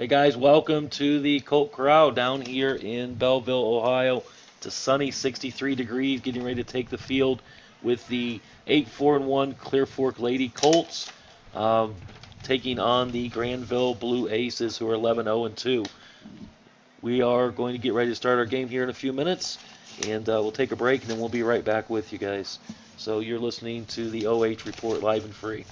Hey guys, welcome to the Colt Corral down here in Bellville, Ohio. It's a sunny 63 degrees, getting ready to take the field with the 8-4-1 Clear Fork Lady Colts, taking on the Granville Blue Aces, who are 11-0-2. We are going to get ready to start our game here in a few minutes, and we'll take a break, and then we'll be right back with you guys. So you're listening to the OH Report live and free.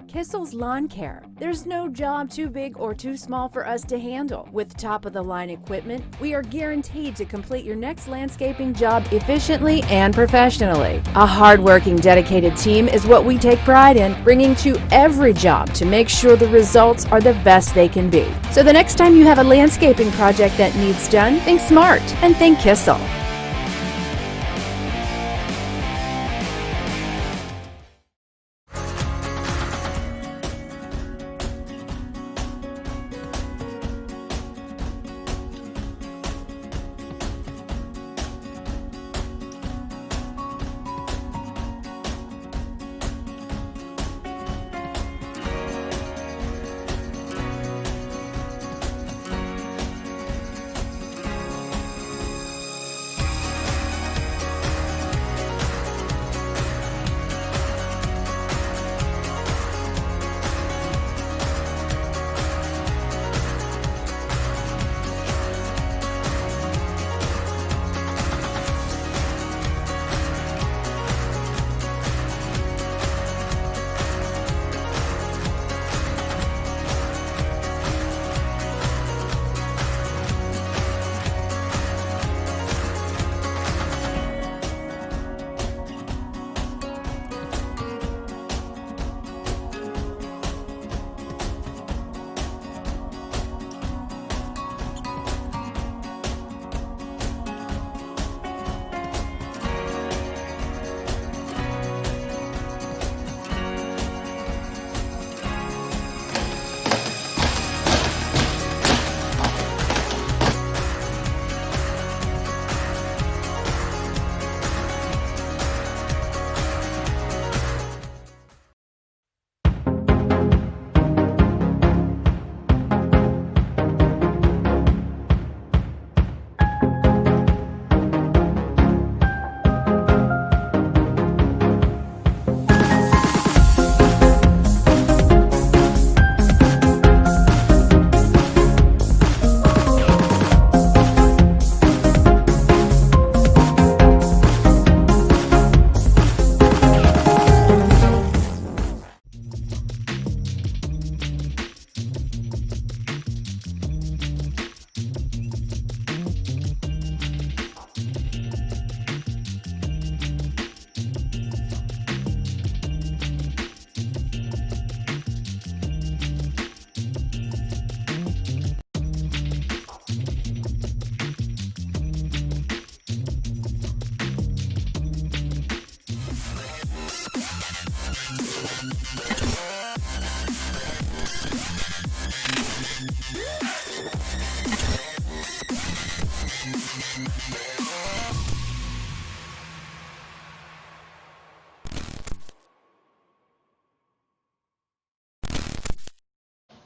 Kissel's Lawn Care. There's no job too big or too small for us to handle. With top-of-the-line equipment, we are guaranteed to complete your next landscaping job efficiently and professionally. A hard-working, dedicated team is what we take pride in, bringing to every job to make sure the results are the best they can be. So the next time you have a landscaping project that needs done, think smart and think Kissel.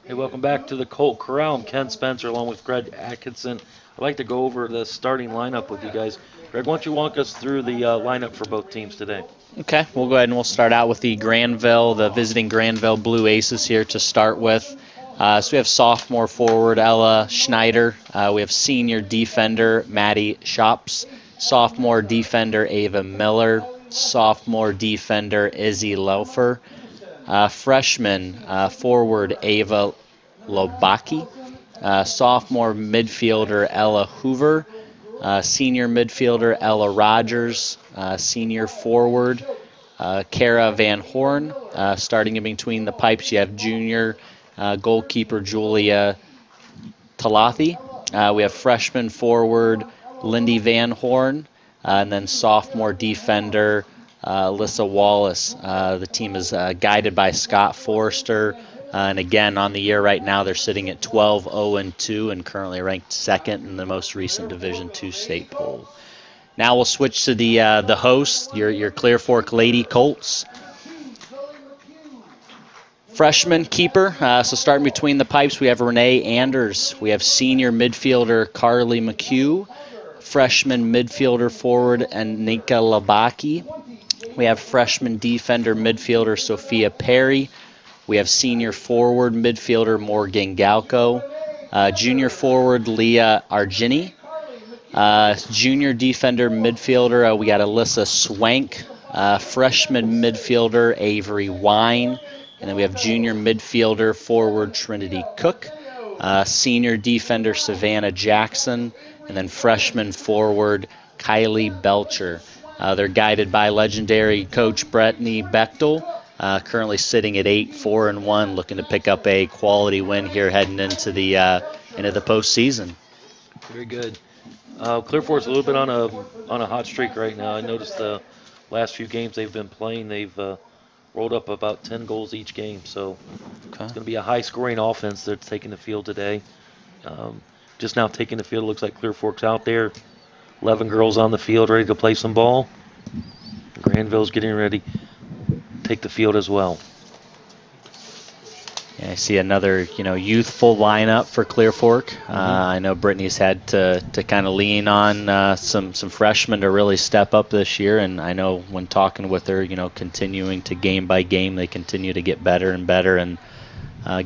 Hey, welcome back to the Colt Corral. I'm Ken Spencer along with Greg Atkinson. I'd like to go over the starting lineup with you guys. Greg, why don't you walk us through the lineup for both teams today? Okay, we'll go ahead and we'll start out with the visiting Granville Blue Aces here to start with. So we have sophomore forward Ella Schneider. We have senior defender Maddie Shops, sophomore defender Ava Miller, sophomore defender Izzy Laufer, freshman forward Ava Lobaki, sophomore midfielder Ella Hoover, senior midfielder Ella Rogers, senior forward Kara Van Horn. Starting in between the pipes, you have junior goalkeeper Julia Talathi. We have freshman forward Lindy Van Horn, and then sophomore defender Alyssa Wallace. The team is guided by Scott Forrester. And again, on the year right now, they're sitting at 12-0-2 and currently ranked second in the most recent Division II state poll. Now we'll switch to the hosts, your Clear Fork Lady Colts. Freshman keeper, so starting between the pipes, we have Renee Anders. We have senior midfielder Carly McHugh. Freshman midfielder forward Anika Labaki. We have freshman defender midfielder Sophia Perry. We have senior forward midfielder Morgan Galco. Junior forward Leah Argini. Junior defender midfielder, we got Alyssa Swank. Freshman midfielder Avery Wine. And then we have junior midfielder forward Trinity Cook. Senior defender Savannah Jackson. And then freshman forward Kylie Belcher. They're guided by legendary coach Brittany Bechtel, currently sitting at 8-4-1, looking to pick up a quality win here heading into the postseason. Very good. Clear Fork's a little bit on a hot streak right now. I noticed the last few games they've been playing, they've rolled up about 10 goals each game. So it's going to be a high-scoring offense that's taking the field today. Just now taking the field, it looks like Clear Fork's out there. 11 girls on the field ready to play some ball. Granville's getting ready to take the field as well. Yeah, I see another, youthful lineup for Clear Fork. I know Brittany's had to kind of lean on some freshmen to really step up this year, and I know when talking with her, continuing to game by game, they continue to get better and better and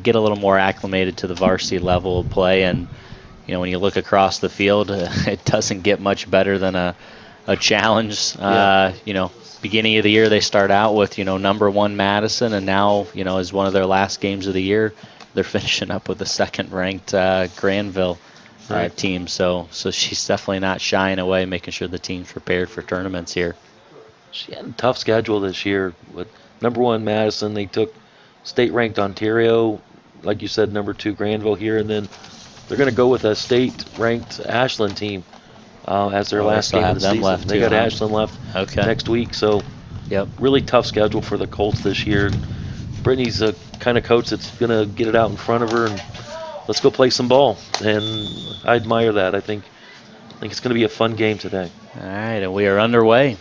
get a little more acclimated to the varsity level of play. And when you look across the field, it doesn't get much better than a challenge. Beginning of the year, they start out with, number 1 Madison, and now, as one of their last games of the year, they're finishing up with the second-ranked Granville team. So she's definitely not shying away, making sure the team's prepared for tournaments here. She had a tough schedule this year. With number 1 Madison, they took state-ranked Ontario, like you said, number 2 Granville here, and then they're going to go with a state-ranked Ashland team. As their last game of the season. They got Ashland left next week, so really tough schedule for the Colts this year. Brittany's the kind of coach that's going to get it out in front of her and let's go play some ball, and I admire that. I think it's going to be a fun game today. All right, and we are underway.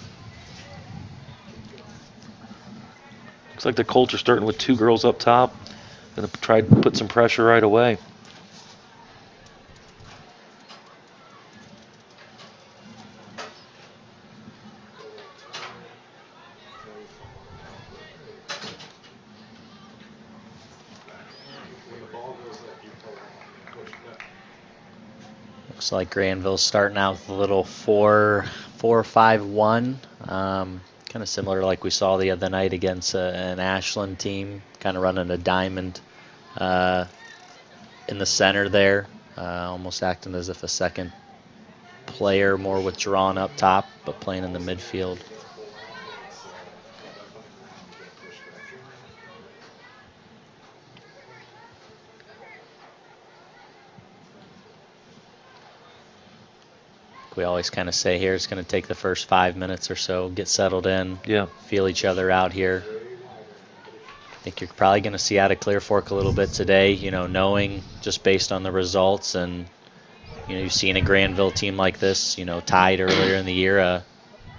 Looks like the Colts are starting with 2 girls up top. Going to try to put some pressure right away. Looks like Granville's starting out with a little 4-5-1. Kind of similar to like we saw the other night against an Ashland team, kind of running a diamond in the center there, almost acting as if a second player, more withdrawn up top, but playing in the midfield. We always kind of say here it's going to take the first 5 minutes or so, get settled in, feel each other out here. I think you're probably going to see out of Clear Fork a little bit today, knowing just based on the results. And, you've seen a Granville team like this, tied earlier in the year,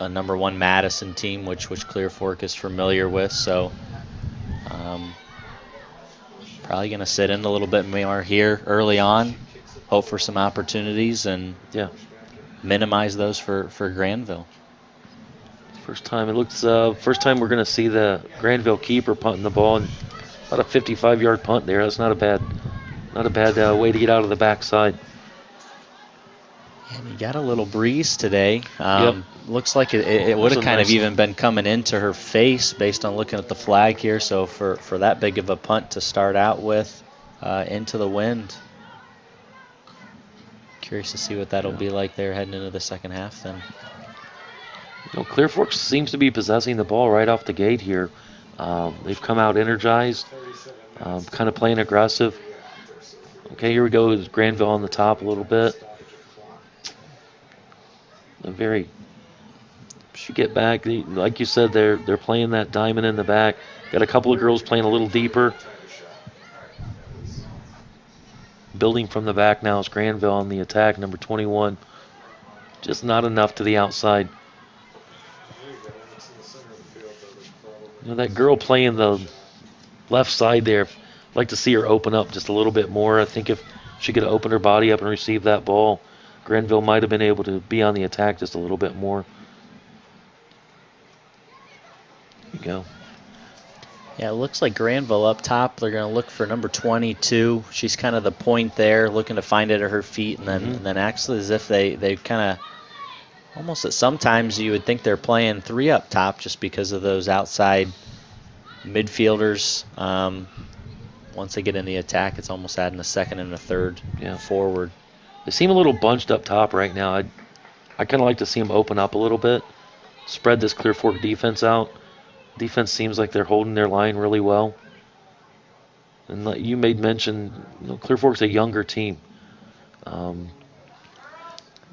a number 1 Madison team, which Clear Fork is familiar with. So probably going to sit in a little bit more here early on, hope for some opportunities, and minimize those for Granville. First time we're going to see the Granville keeper punting the ball, and about a 55-yard punt there. That's not a bad way to get out of the backside. And you got a little breeze today. Looks like it would have kind of even been coming into her face based on looking at the flag here. So for that big of a punt to start out with into the wind. Curious to see what that'll be like there heading into the second half then. Clear Fork seems to be possessing the ball right off the gate here. They've come out energized, kind of playing aggressive. Okay, here we go. Granville on the top a little bit. A very Should get back. Like you said, they're playing that diamond in the back. Got a couple of girls playing a little deeper. Building from the back now is Granville on the attack, number 21. Just not enough to the outside. You know, that girl playing the left side there, I'd like to see her open up just a little bit more. I think if she could open her body up and receive that ball, Granville might have been able to be on the attack just a little bit more. There you go. Yeah, it looks like Granville up top. They're going to look for number 22. She's kind of the point there, looking to find it at her feet, and then actually as if they kind of almost at sometimes you would think they're playing 3 up top just because of those outside midfielders. Once they get in the attack, it's almost adding a second and a third forward. They seem a little bunched up top right now. I kind of like to see them open up a little bit, spread this Clear Fork defense out. Defense seems like they're holding their line really well. And like you made mention, Clear Fork's a younger team.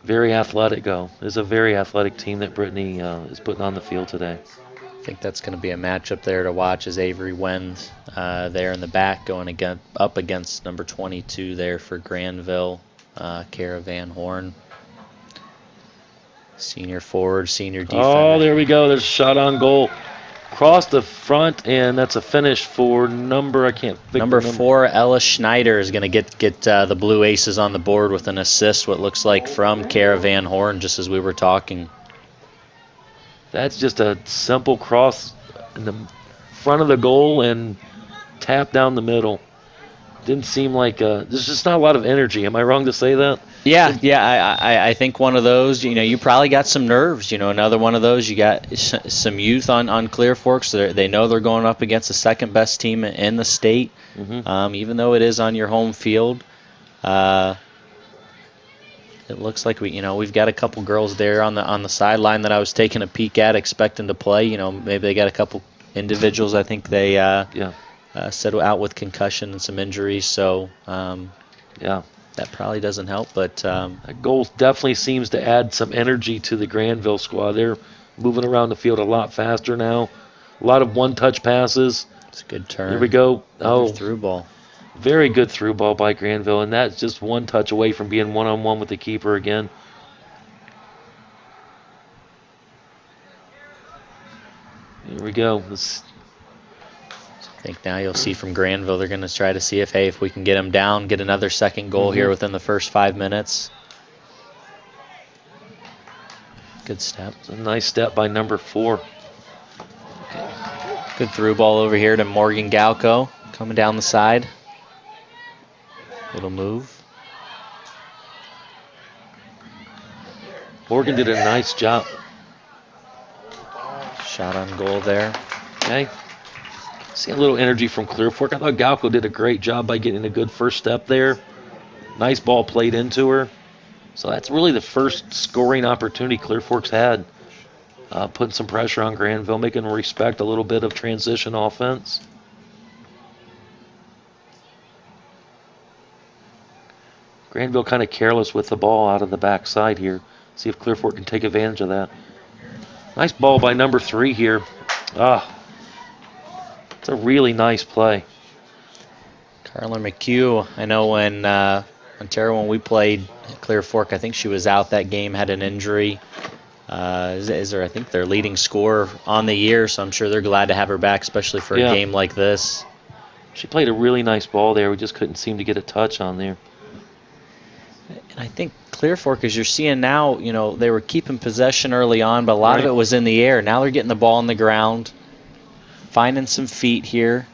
Very athletic, It's a very athletic team that Brittany is putting on the field today. I think that's going to be a matchup there to watch as Avery Wend there in the back going up against number 22 there for Granville, Kara Van Horn. Senior forward, senior defender. Oh, there we go. There's a shot on goal. Across the front, and that's a finish for number 4, Ella Schneider is going to get the Blue Aces on the board with an assist, what looks like from Kara Van Horn, just as we were talking. That's just a simple cross in the front of the goal and tap down the middle. Didn't seem like there's just not a lot of energy. Am I wrong to say that? Yeah. I think one of those. You probably got some nerves. Another one of those. You got some youth on Clear Fork, so they know they're going up against the second best team in the state. Even though it is on your home field. It looks like we've got a couple girls there on the sideline that I was taking a peek at, expecting to play. Maybe they got a couple individuals. I think they said out with concussion and some injuries. So that probably doesn't help. But that goal definitely seems to add some energy to the Granville squad. They're moving around the field a lot faster now. A lot of one-touch passes. It's a good turn. There we go. Through ball. Very good through ball by Granville, and that's just one touch away from being one-on-one with the keeper again. Here we go. I think now you'll see from Granville they're going to try to see if we can get them down, get another second goal here within the first 5 minutes. Good step. It's a nice step by number 4. Good through ball over here to Morgan Galco coming down the side. Little move. Morgan did a nice job. Shot on goal there. Okay. See a little energy from Clear Fork. I thought Galco did a great job by getting a good first step there. Nice ball played into her. So that's really the first scoring opportunity Clear Fork's had. Putting some pressure on Granville, making them respect a little bit of transition offense. Granville kind of careless with the ball out of the backside here. See if Clear Fork can take advantage of that. Nice ball by number 3 here. It's a really nice play. Carla McHugh, I know when we played Clear Fork, I think she was out that game, had an injury. Is her, I think, their leading scorer on the year, so I'm sure they're glad to have her back, especially for a game like this. She played a really nice ball there. We just couldn't seem to get a touch on there. And I think Clear Fork, as you're seeing now, they were keeping possession early on, but a lot of it was in the air. Now they're getting the ball on the ground, finding some feet here.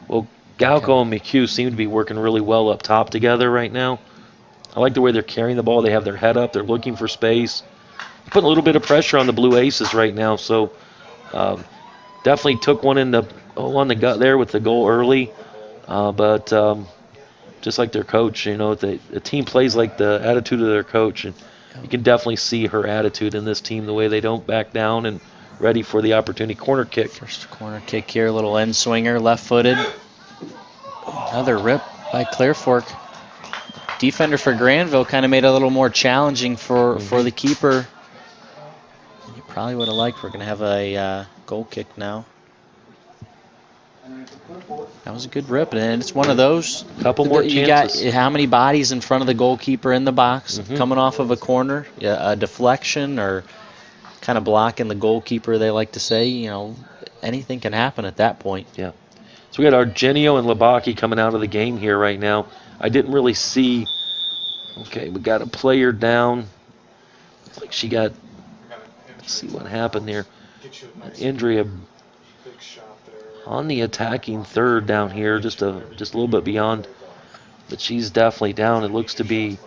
Well, Galco and McHugh seem to be working really well up top together right now. I like the way they're carrying the ball. They have their head up. They're looking for space. Putting a little bit of pressure on the Blue Aces right now. So definitely took one on the gut there with the goal early. But just like their coach, the team plays like the attitude of their coach. And you can definitely see her attitude in this team, the way they don't back down and ready for the opportunity. Corner kick. First corner kick here, a little end swinger, left-footed. Another rip by Clear Fork. Defender for Granville kind of made it a little more challenging for the keeper. You probably would have liked. We're going to have a goal kick now. That was a good rip, and it's one of those. Couple more You chances. got how many bodies in front of the goalkeeper in the box coming off of a corner, a deflection, or kind of blocking the goalkeeper, they like to say. You know, anything can happen at that point. Yeah. So we got Argenio and Labaki coming out of the game here right now. I didn't really see. Okay, we got a player down. Looks like she got. Let's see what happened there. Andrea on the attacking third down here, just a little bit beyond, but she's definitely down. It looks to be.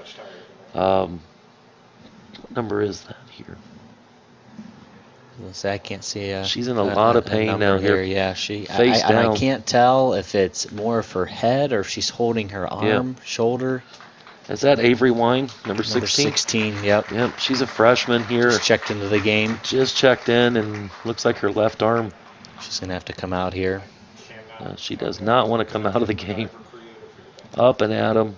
What number is that here? I can't see. She's in a lot of pain down here. Yeah, Face down. down. I can't tell if it's more of her head or if she's holding her arm, shoulder. Is that Avery Wine, number 16? Number 16, yep. Yep, she's a freshman here. Just checked into the game. Just checked in, and looks like her left arm. She's going to have to come out here. She does not want to come out of the game. Up and at him.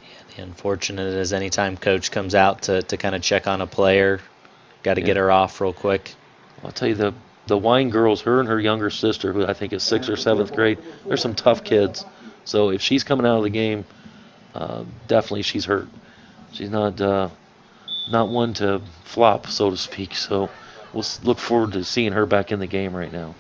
Yeah, the unfortunate is anytime coach comes out to kind of check on a player, got to get her off real quick. I'll tell you, the Wine girls, her and her younger sister, who I think is 6th or 7th grade, they're some tough kids. So if she's coming out of the game, definitely she's hurt. She's not one to flop, so to speak. So we'll look forward to seeing her back in the game right now.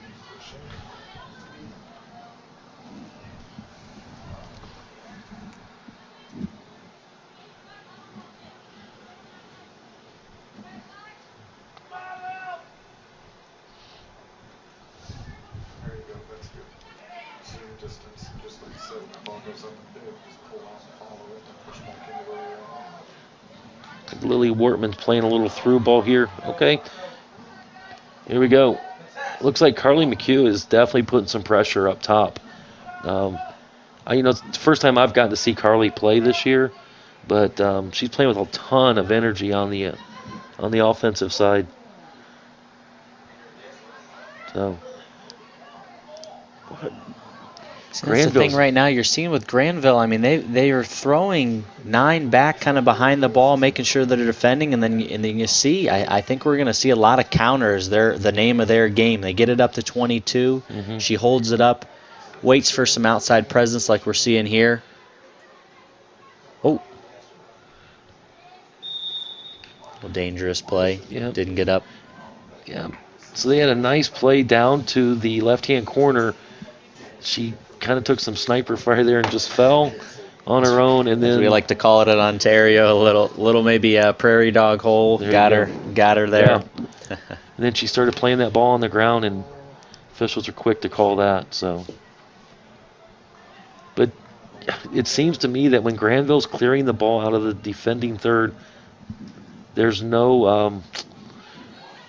Lily Wortman's playing a little through ball here. Okay. Here we go. Looks like Carly McHugh is definitely putting some pressure up top. It's the first time I've gotten to see Carly play this year, but she's playing with a ton of energy on the offensive side. So. That's the thing right now you're seeing with Granville. I mean, they are throwing 9 back kind of behind the ball, making sure that they're defending, and then you see, I think we're going to see a lot of counters. They're the name of their game. They get it up to 22. She holds it up, waits for some outside presence like we're seeing here. Oh. A dangerous play. Yep. Didn't get up. Yeah. So they had a nice play down to the left-hand corner. She kind of took some sniper fire there and just fell on her own, and then we like to call it in Ontario, a little maybe a prairie dog hole. Got her there. Yeah. And then she started playing that ball on the ground, and officials are quick to call that. So, but it seems to me that when Granville's clearing the ball out of the defending third, there's no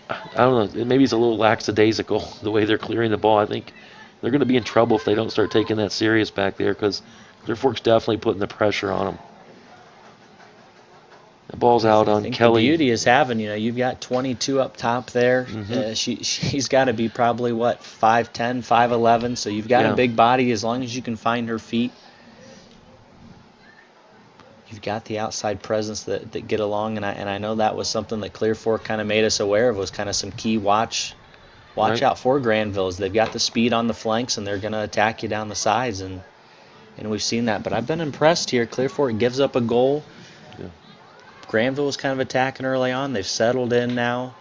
I don't know. Maybe it's a little lackadaisical the way they're clearing the ball. I think they're going to be in trouble if they don't start taking that serious back there, because Clear Fork's definitely putting the pressure on them. The ball's out on Kelly. The beauty is having, you've got 22 up top there. She's got to be probably, 5'10", 5'11", so you've got a big body as long as you can find her feet. You've got the outside presence that get along, and I know that was something that Clear Fork kind of made us aware of, was kind of some key watch out for Granville. They've got the speed on the flanks, and they're going to attack you down the sides, and we've seen that. But I've been impressed here. Clear Fork gives up a goal. Yeah. Granville was kind of attacking early on. They've settled in now,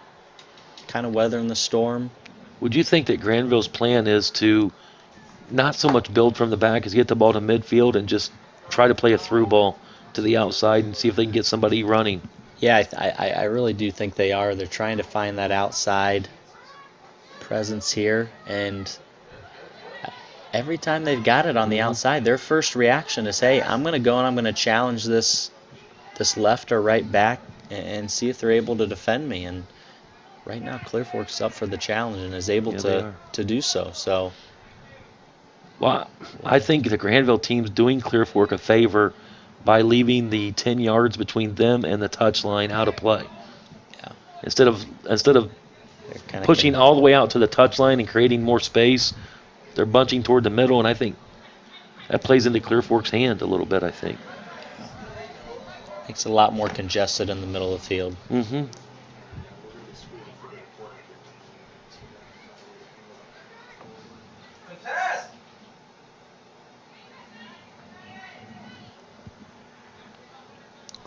kind of weathering the storm. Would you think that Granville's plan is to not so much build from the back as get the ball to midfield and just try to play a through ball to the outside and see if they can get somebody running? Yeah, I really do think they are. They're trying to find that outside presence here, and every time they've got it on the outside, their first reaction is, hey, I'm going to go and I'm going to challenge this left or right back and see if they're able to defend me. And right now Clear Fork's up for the challenge and is able to do so. So, well, I think the Granville team's doing Clear Fork a favor by leaving the 10 yards between them and the touchline out of play. Yeah. Instead of pushing all the way out to the touchline and creating more space, they're bunching toward the middle, and I think that plays into Clear Fork's hand a little bit, I think. Makes it a lot more congested in the middle of the field.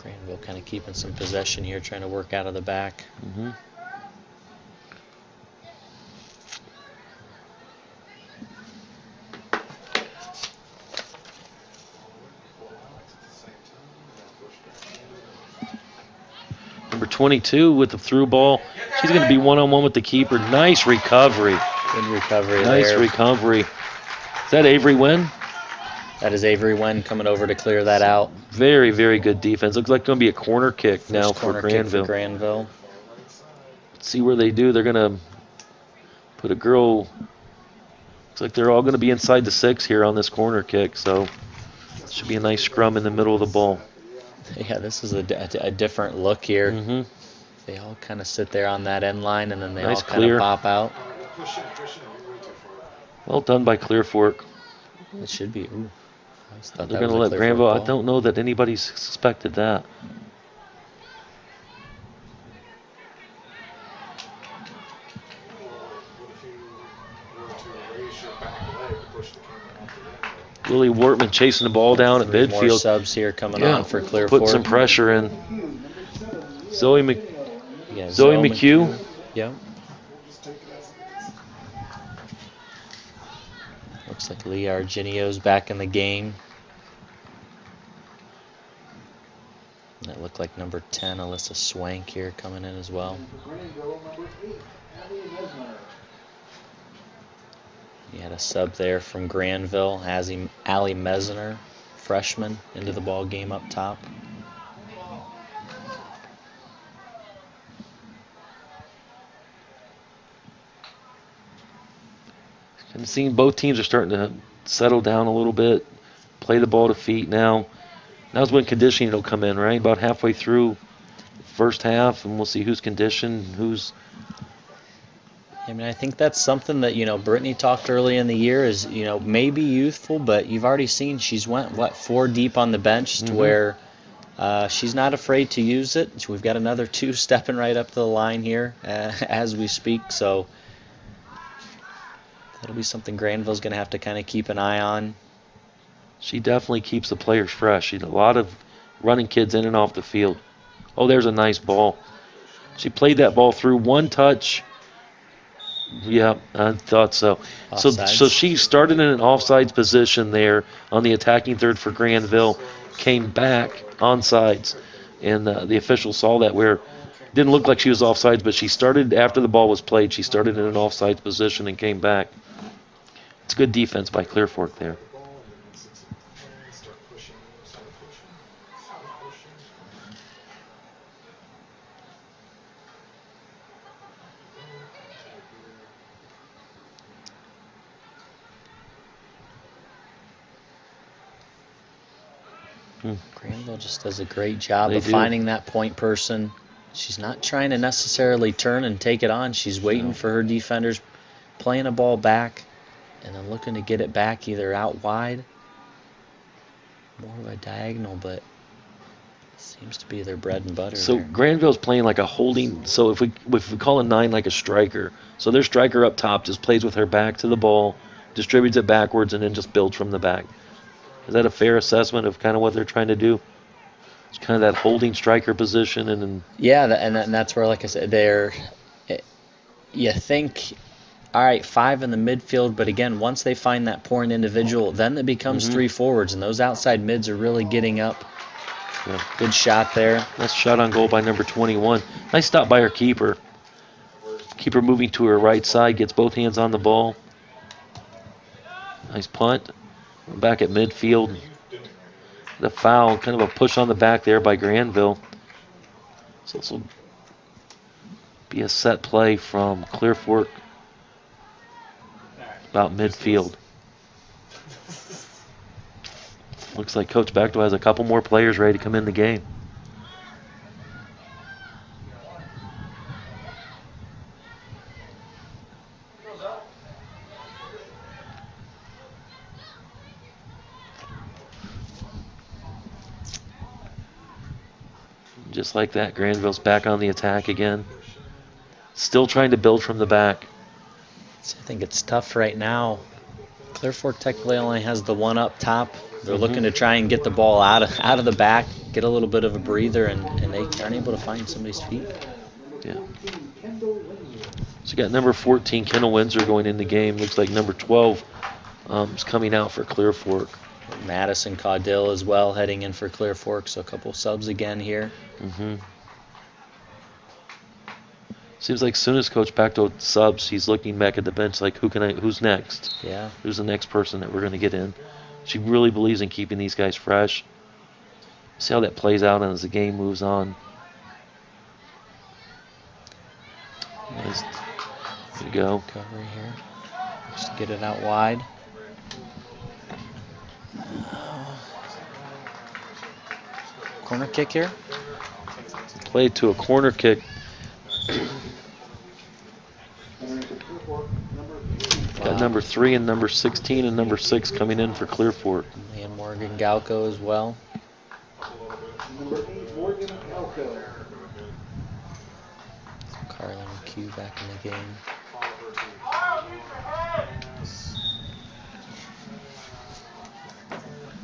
Granville kind of keeping some possession here, trying to work out of the back. Mm-hmm. Number 22 with the through ball. She's going to be one-on-one with the keeper. Nice recovery. Good recovery Nice there. recovery. Is that Avery Wynn? That is Avery Wen coming over to clear that out. Very, very good defense. Looks like going to be a corner kick now for Corner kick Granville. for Granville. Let's see where they do. They're going to put a girl. Looks like they're all going to be inside the 6 here on this corner kick. So should be a nice scrum in the middle of the ball. Yeah, this is a different look here. Mm-hmm. They all kind of sit there on that end line, and then they Nice all kind clear. of pop out. Well done by Clear Fork. It should be. Ooh, I just thought They're that going to was let a Clear Granville. Fork I ball. don't know that anybody suspected that. Willie Wortman chasing the ball down at Three more midfield. subs here coming on for Clear Put Fork. some pressure in. Zoe Yeah, Zoe McHugh. Yep. Looks like Lee Argenio's back in the game. And that looked like number 10, Alyssa Swank here coming in as well. You had a sub there from Granville, Allie Mesner, freshman, into the ball game up top. And seeing both teams are starting to settle down a little bit, play the ball to feet now. Now's when conditioning will come in, right? About halfway through first half, and we'll see who's conditioned, who's. I mean, I think that's something that, Brittany talked early in the year is, maybe youthful, but you've already seen she's went, 4 deep on the bench to where she's not afraid to use it. We've got another 2 stepping right up to the line here as we speak, so that'll be something Granville's going to have to kind of keep an eye on. She definitely keeps the players fresh. She's a lot of running kids in and off the field. Oh, there's a nice ball. She played that ball through one touch. Yeah, I thought so. So she started in an offsides position there on the attacking third for Granville, came back onside, and the official saw that where it didn't look like she was offsides, but she started after the ball was played. She started in an offsides position and came back. It's good defense by Clear Fork there. Granville just does a great job They of do. finding that point person. She's not trying to necessarily turn and take it on. She's waiting for her defenders, playing a ball back, and then looking to get it back either out wide, more of a diagonal, but seems to be their bread and butter. So there. Granville's playing like a holding. So if we call a 9 like a striker, so their striker up top just plays with her back to the ball, distributes it backwards, and then just builds from the back. Is that a fair assessment of kind of what they're trying to do? It's kind of that holding striker position, and then Yeah, and that's where, like I said, you think, all right, 5 in the midfield, but again, once they find that point individual, then it becomes 3 forwards, and those outside mids are really getting up. yeah. Good shot there. Nice shot on goal by number 21. Nice stop by her keeper. Keeper moving to her right side, gets both hands on the ball. Nice punt. Back at midfield. The foul, kind of a push on the back there by Granville. So this will be a set play from Clear Fork about midfield. Looks like Coach Bechtel has a couple more players ready to come in the game. Just like that, Granville's back on the attack again. Still trying to build from the back. So I think it's tough right now Clear Fork technically only has the one up top. They're looking to try and get the ball out of the back, get a little bit of a breather, and they aren't able to find somebody's feet. Yeah. So you got number 14, Kendall Windsor, going in the game. Looks like number 12 is coming out for Clear Fork. Madison Caudill as well heading in for Clear Fork, so a couple subs again here. Seems like soon as Coach Pacto subs, he's looking back at the bench like, who's next? Yeah. Who's the next person that we're going to get in? She really believes in keeping these guys fresh. See how that plays out as the game moves on. Nice. There you go. Recovery here. Just to get it out wide. Corner kick here. Play to a corner kick. Got number 3 and number 16 and number 6 coming in for Clear Fork. And Morgan Galco as well. Number 8, Morgan Galco. Carly McHugh back in the game.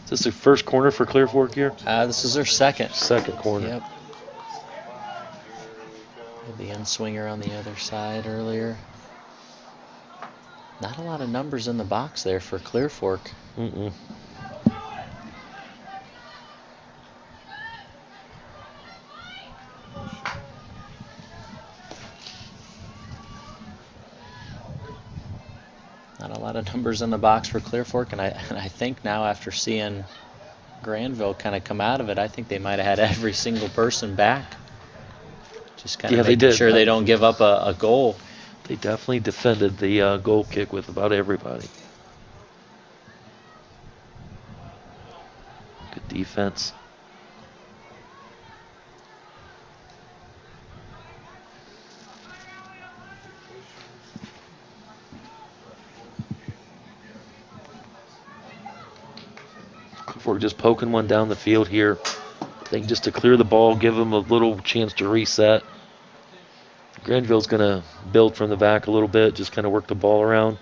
Is this the first corner for Clear Fork here? This is their second. Second corner. Yep. The end swinger on the other side earlier. Not a lot of numbers in the box there for Clear Fork. Not a lot of numbers in the box for Clear Fork, and I think now after seeing Granville kind of come out of it, I think they might have had every single person back. Just kind of making sure they don't give up a goal. They definitely defended the goal kick with about everybody. Good defense. We're just poking one down the field here. I think just to clear the ball, give them a little chance to reset. Granville's going to build from the back a little bit, just kind of work the ball around.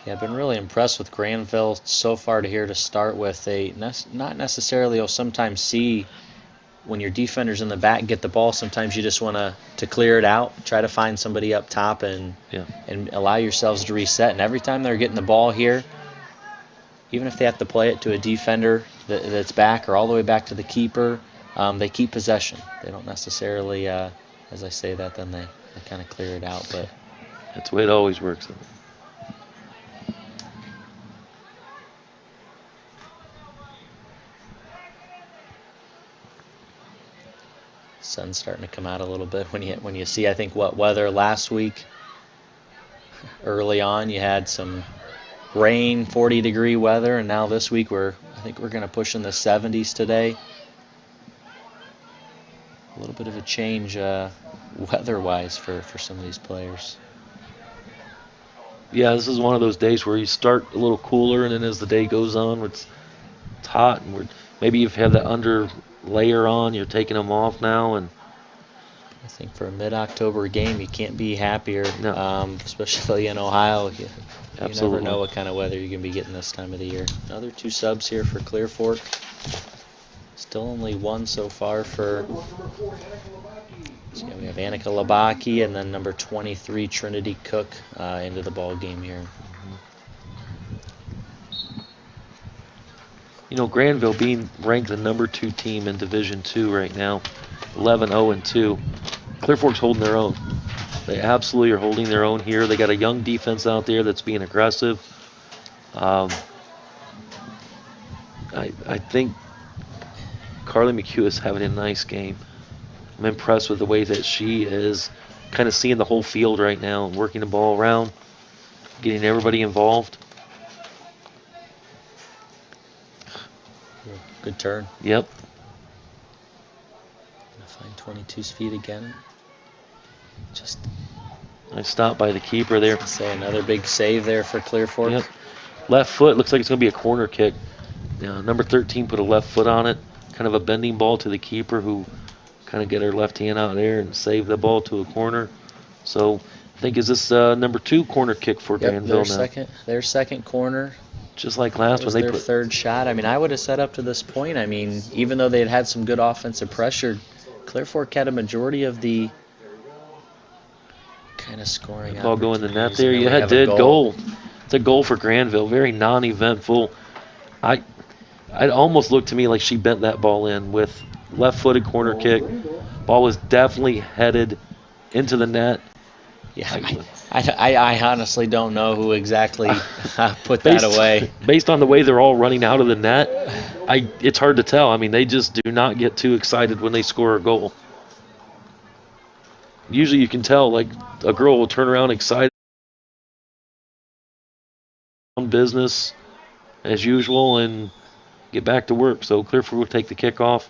Yeah, I've been really impressed with Granville so far to start with. They not necessarily will sometimes see when your defender's in the back get the ball. Sometimes you just want to clear it out, try to find somebody up top and allow yourselves to reset. And every time they're getting the ball here, even if they have to play it to a defender that's back or all the way back to the keeper, they keep possession. They don't necessarily, as I say that, then they kind of clear it out. But that's the way it always works. Sun's starting to come out a little bit when you see, I think, what weather last week. Early on, you had some rain, 40-degree weather, and now this week I think we're going to push in the 70s today. A little bit of a change weather-wise for some of these players. Yeah, this is one of those days where you start a little cooler, and then as the day goes on, it's hot, and maybe you've had that under layer on, you're taking them off now, and I think for a mid-October game, you can't be happier, especially in Ohio. You never know what kind of weather you're going to be getting this time of the year. Another 2 subs here for Clear Fork. Still only 1 so far for. So we have Annika Labaki and then number 23 Trinity Cook into the ball game here. You know, Granville being ranked the number 2 team in Division II right now, 11-0-2. Clear Fork's holding their own. They absolutely are holding their own here. They got a young defense out there that's being aggressive. I think Carly McHugh is having a nice game. I'm impressed with the way that she is kind of seeing the whole field right now and working the ball around, getting everybody involved. Good turn. Yep. Gonna find 22's feet again. Just nice stop by the keeper there. Say another big save there for Clear Fork. Yep. Left foot, looks like it's going to be a corner kick. Number 13 put a left foot on it. Kind of a bending ball to the keeper who kind of get her left hand out there and save the ball to a corner. So I think is this number 2 corner kick for Granville now. Their second corner. Just like last was one, they their put third shot. I mean, I would have said up to this point, I mean, even though they had some good offensive pressure, Clear Fork had a majority of the kind of scoring. Ball go in the net there. And Yeah, it did. Goal. It's a goal for Granville. Very non-eventful. It almost looked to me like she bent that ball in with left-footed corner kick. Ball was definitely headed into the net. Yeah, I honestly don't know who exactly put that away. Based on the way they're all running out of the net, it's hard to tell. I mean, they just do not get too excited when they score a goal. Usually you can tell, like, a girl will turn around excited on business as usual and get back to work. So Clear Fork will take the kickoff.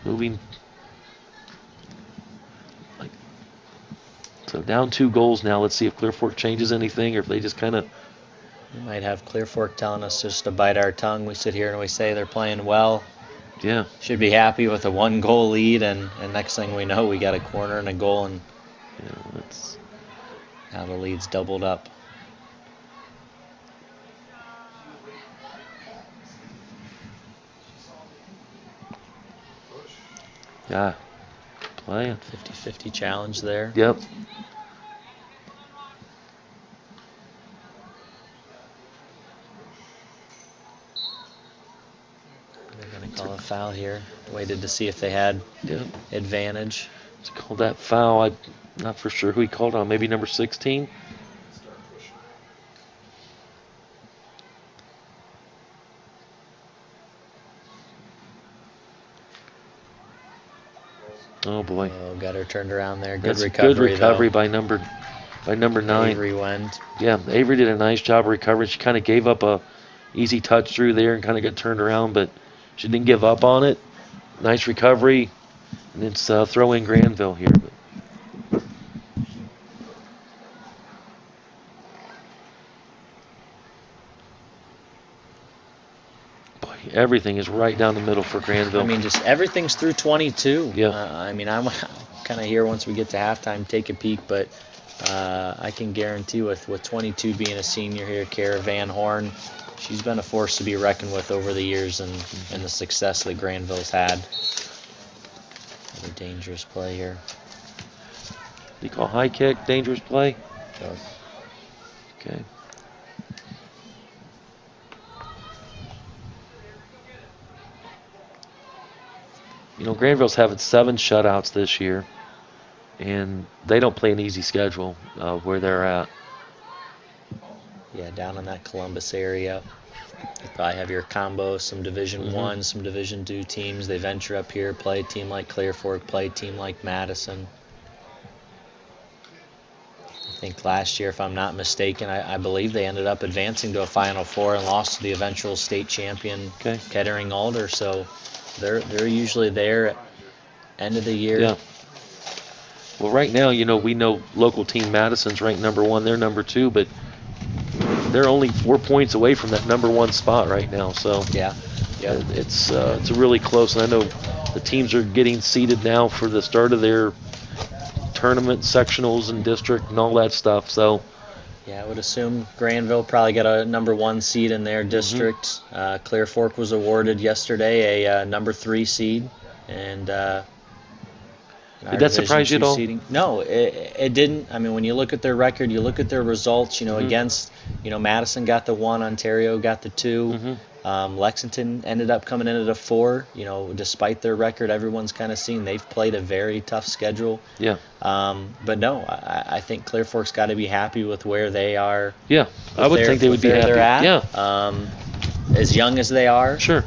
Moving. So down 2 goals now. Let's see if Clear Fork changes anything or if they just kind of. We might have Clear Fork telling us just to bite our tongue. We sit here and we say they're playing well. Yeah. Should be happy with a 1-goal lead, and next thing we know, we got a corner and a goal, and now the lead's doubled up. Yeah. Playing. 50-50 challenge there. Yep. They're going to call a foul here. Waited to see if they had advantage. To call that foul, I'm not for sure who he called on. Maybe number 16? Oh boy! Oh, got her turned around there. That's recovery. Good recovery though. by number 9. Avery went. Yeah, Avery did a nice job of recovering. She kind of gave up a easy touch through there and kind of got turned around, but she didn't give up on it. Nice recovery, and it's throw in Granville here. But boy, everything is right down the middle for Granville. I mean, just everything's through 22. Yeah. I mean, I'm kind of here once we get to halftime, take a peek, but I can guarantee with 22 being a senior here, Kara Van Horn, she's been a force to be reckoned with over the years and the success that Granville's had. Another dangerous play here. Do you call high kick dangerous play? Sure. Okay. You know, Granville's having 7 shutouts this year, and they don't play an easy schedule where they're at. Yeah, down in that Columbus area. You probably have your combo, some Division 1, some Division 2 teams. They venture up here, play a team like Clear Fork, play a team like Madison. I think last year, if I'm not mistaken, I believe they ended up advancing to a Final Four and lost to the eventual state champion, Kettering Alder. So they're usually there at end of the year. Yeah. Well, right now, you know, we know local team Madison's ranked number 1. They're number 2, but they're only 4 points away from that number 1 spot right now. So yeah, it's really close. And I know the teams are getting seeded now for the start of their tournament, sectionals, and district, and all that stuff. So yeah, I would assume Granville probably got a number 1 seed in their district. Clear Fork was awarded yesterday a number 3 seed, and did that surprise you at all? Seeding. No, it didn't. I mean, when you look at their record, you look at their results. You know, against Madison got the 1, Ontario got the 2. Lexington ended up coming in at a 4. You know, despite their record, everyone's kind of seen they've played a very tough schedule. Yeah. But no, I think Clear Fork's got to be happy with where they are. Yeah, I would think they would be happy. They're at. Yeah. As young as they are. Sure.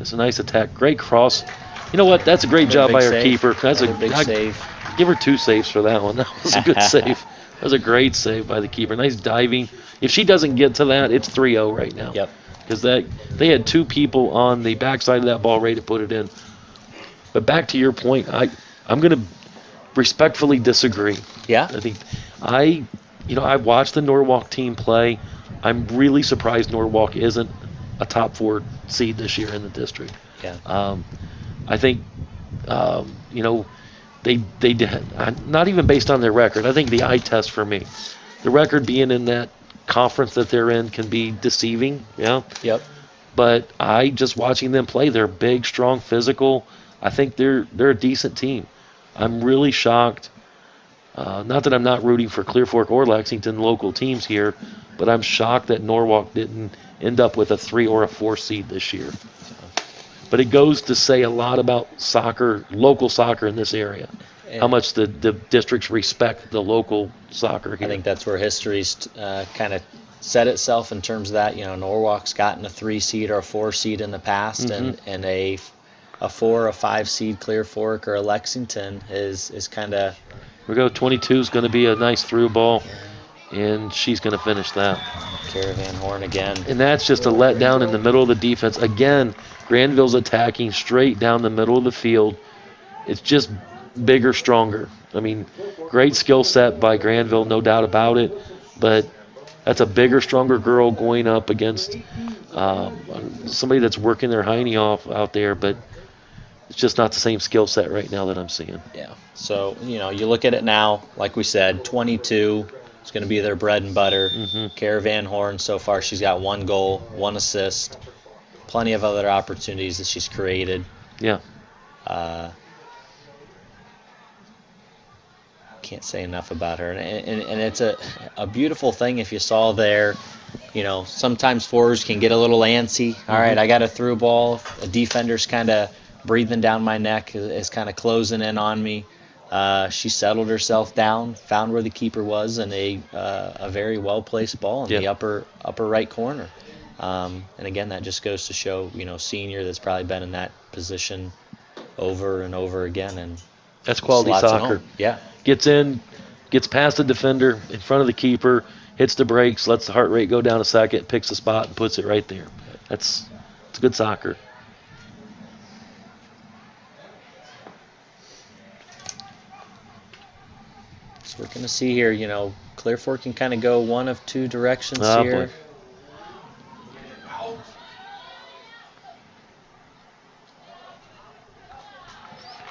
It's a nice attack. Great cross. You know what? That's a great job by our keeper. That's a big save. Give her 2 saves for that one. That was a good save. That was a great save by the keeper. Nice diving. If she doesn't get to that, it's 3-0 right now. Yep. Because they had 2 people on the backside of that ball ready to put it in. But back to your point, I'm going to respectfully disagree. Yeah. I think I watched the Norwalk team play. I'm really surprised Norwalk isn't a top 4 seed this year in the district. Yeah. I think You know, they did not even based on their record. I think the eye test for me, the record being in that conference that they're in can be deceiving. Yeah. Yep. But I just watching them play, they're big, strong, physical. I think they're a decent team. I'm really shocked. Not that I'm not rooting for Clear Fork or Lexington local teams here, but I'm shocked that Norwalk didn't end up with a 3 or a 4 seed this year. But it goes to say a lot about soccer, local soccer in this area. How much the districts respect the local soccer here. I think that's where history's kind of set itself in terms of that. You know, Norwalk's gotten a 3 seed or a 4 seed in the past, and a 4 or a 5 seed Clear Fork or a Lexington is kind of. We go 22 is going to be a nice through ball, and she's going to finish that. Caravan Horn again. And that's just a letdown in the middle of the defense. Again, Granville's attacking straight down the middle of the field. It's just bigger, stronger. I mean, great skill set by Granville, no doubt about it, but that's a bigger, stronger girl going up against somebody that's working their hiney off out there, but it's just not the same skill set right now that I'm seeing. Yeah. So, you know, you look at it now, like we said, 22 is going to be their bread and butter. Caravan Horn, so far she's got 1 goal, 1 assist, plenty of other opportunities that she's created. Yeah. Can't say enough about her. And it's a beautiful thing if you saw there. You know, sometimes forwards can get a little antsy. All right, I got a through ball. A defender's kind of breathing down my neck, is kind of closing in on me. She settled herself down, found where the keeper was, and a very well-placed ball in the upper right corner. And again, that just goes to show, you know, senior that's probably been in that position over and over again. And that's quality soccer. Yeah. Gets in, gets past the defender, in front of the keeper, hits the brakes, lets the heart rate go down a second, picks a spot, and puts it right there. It's good soccer. So we're going to see here, you know, Clear Fork can kind of go one of 2 directions here. Boy.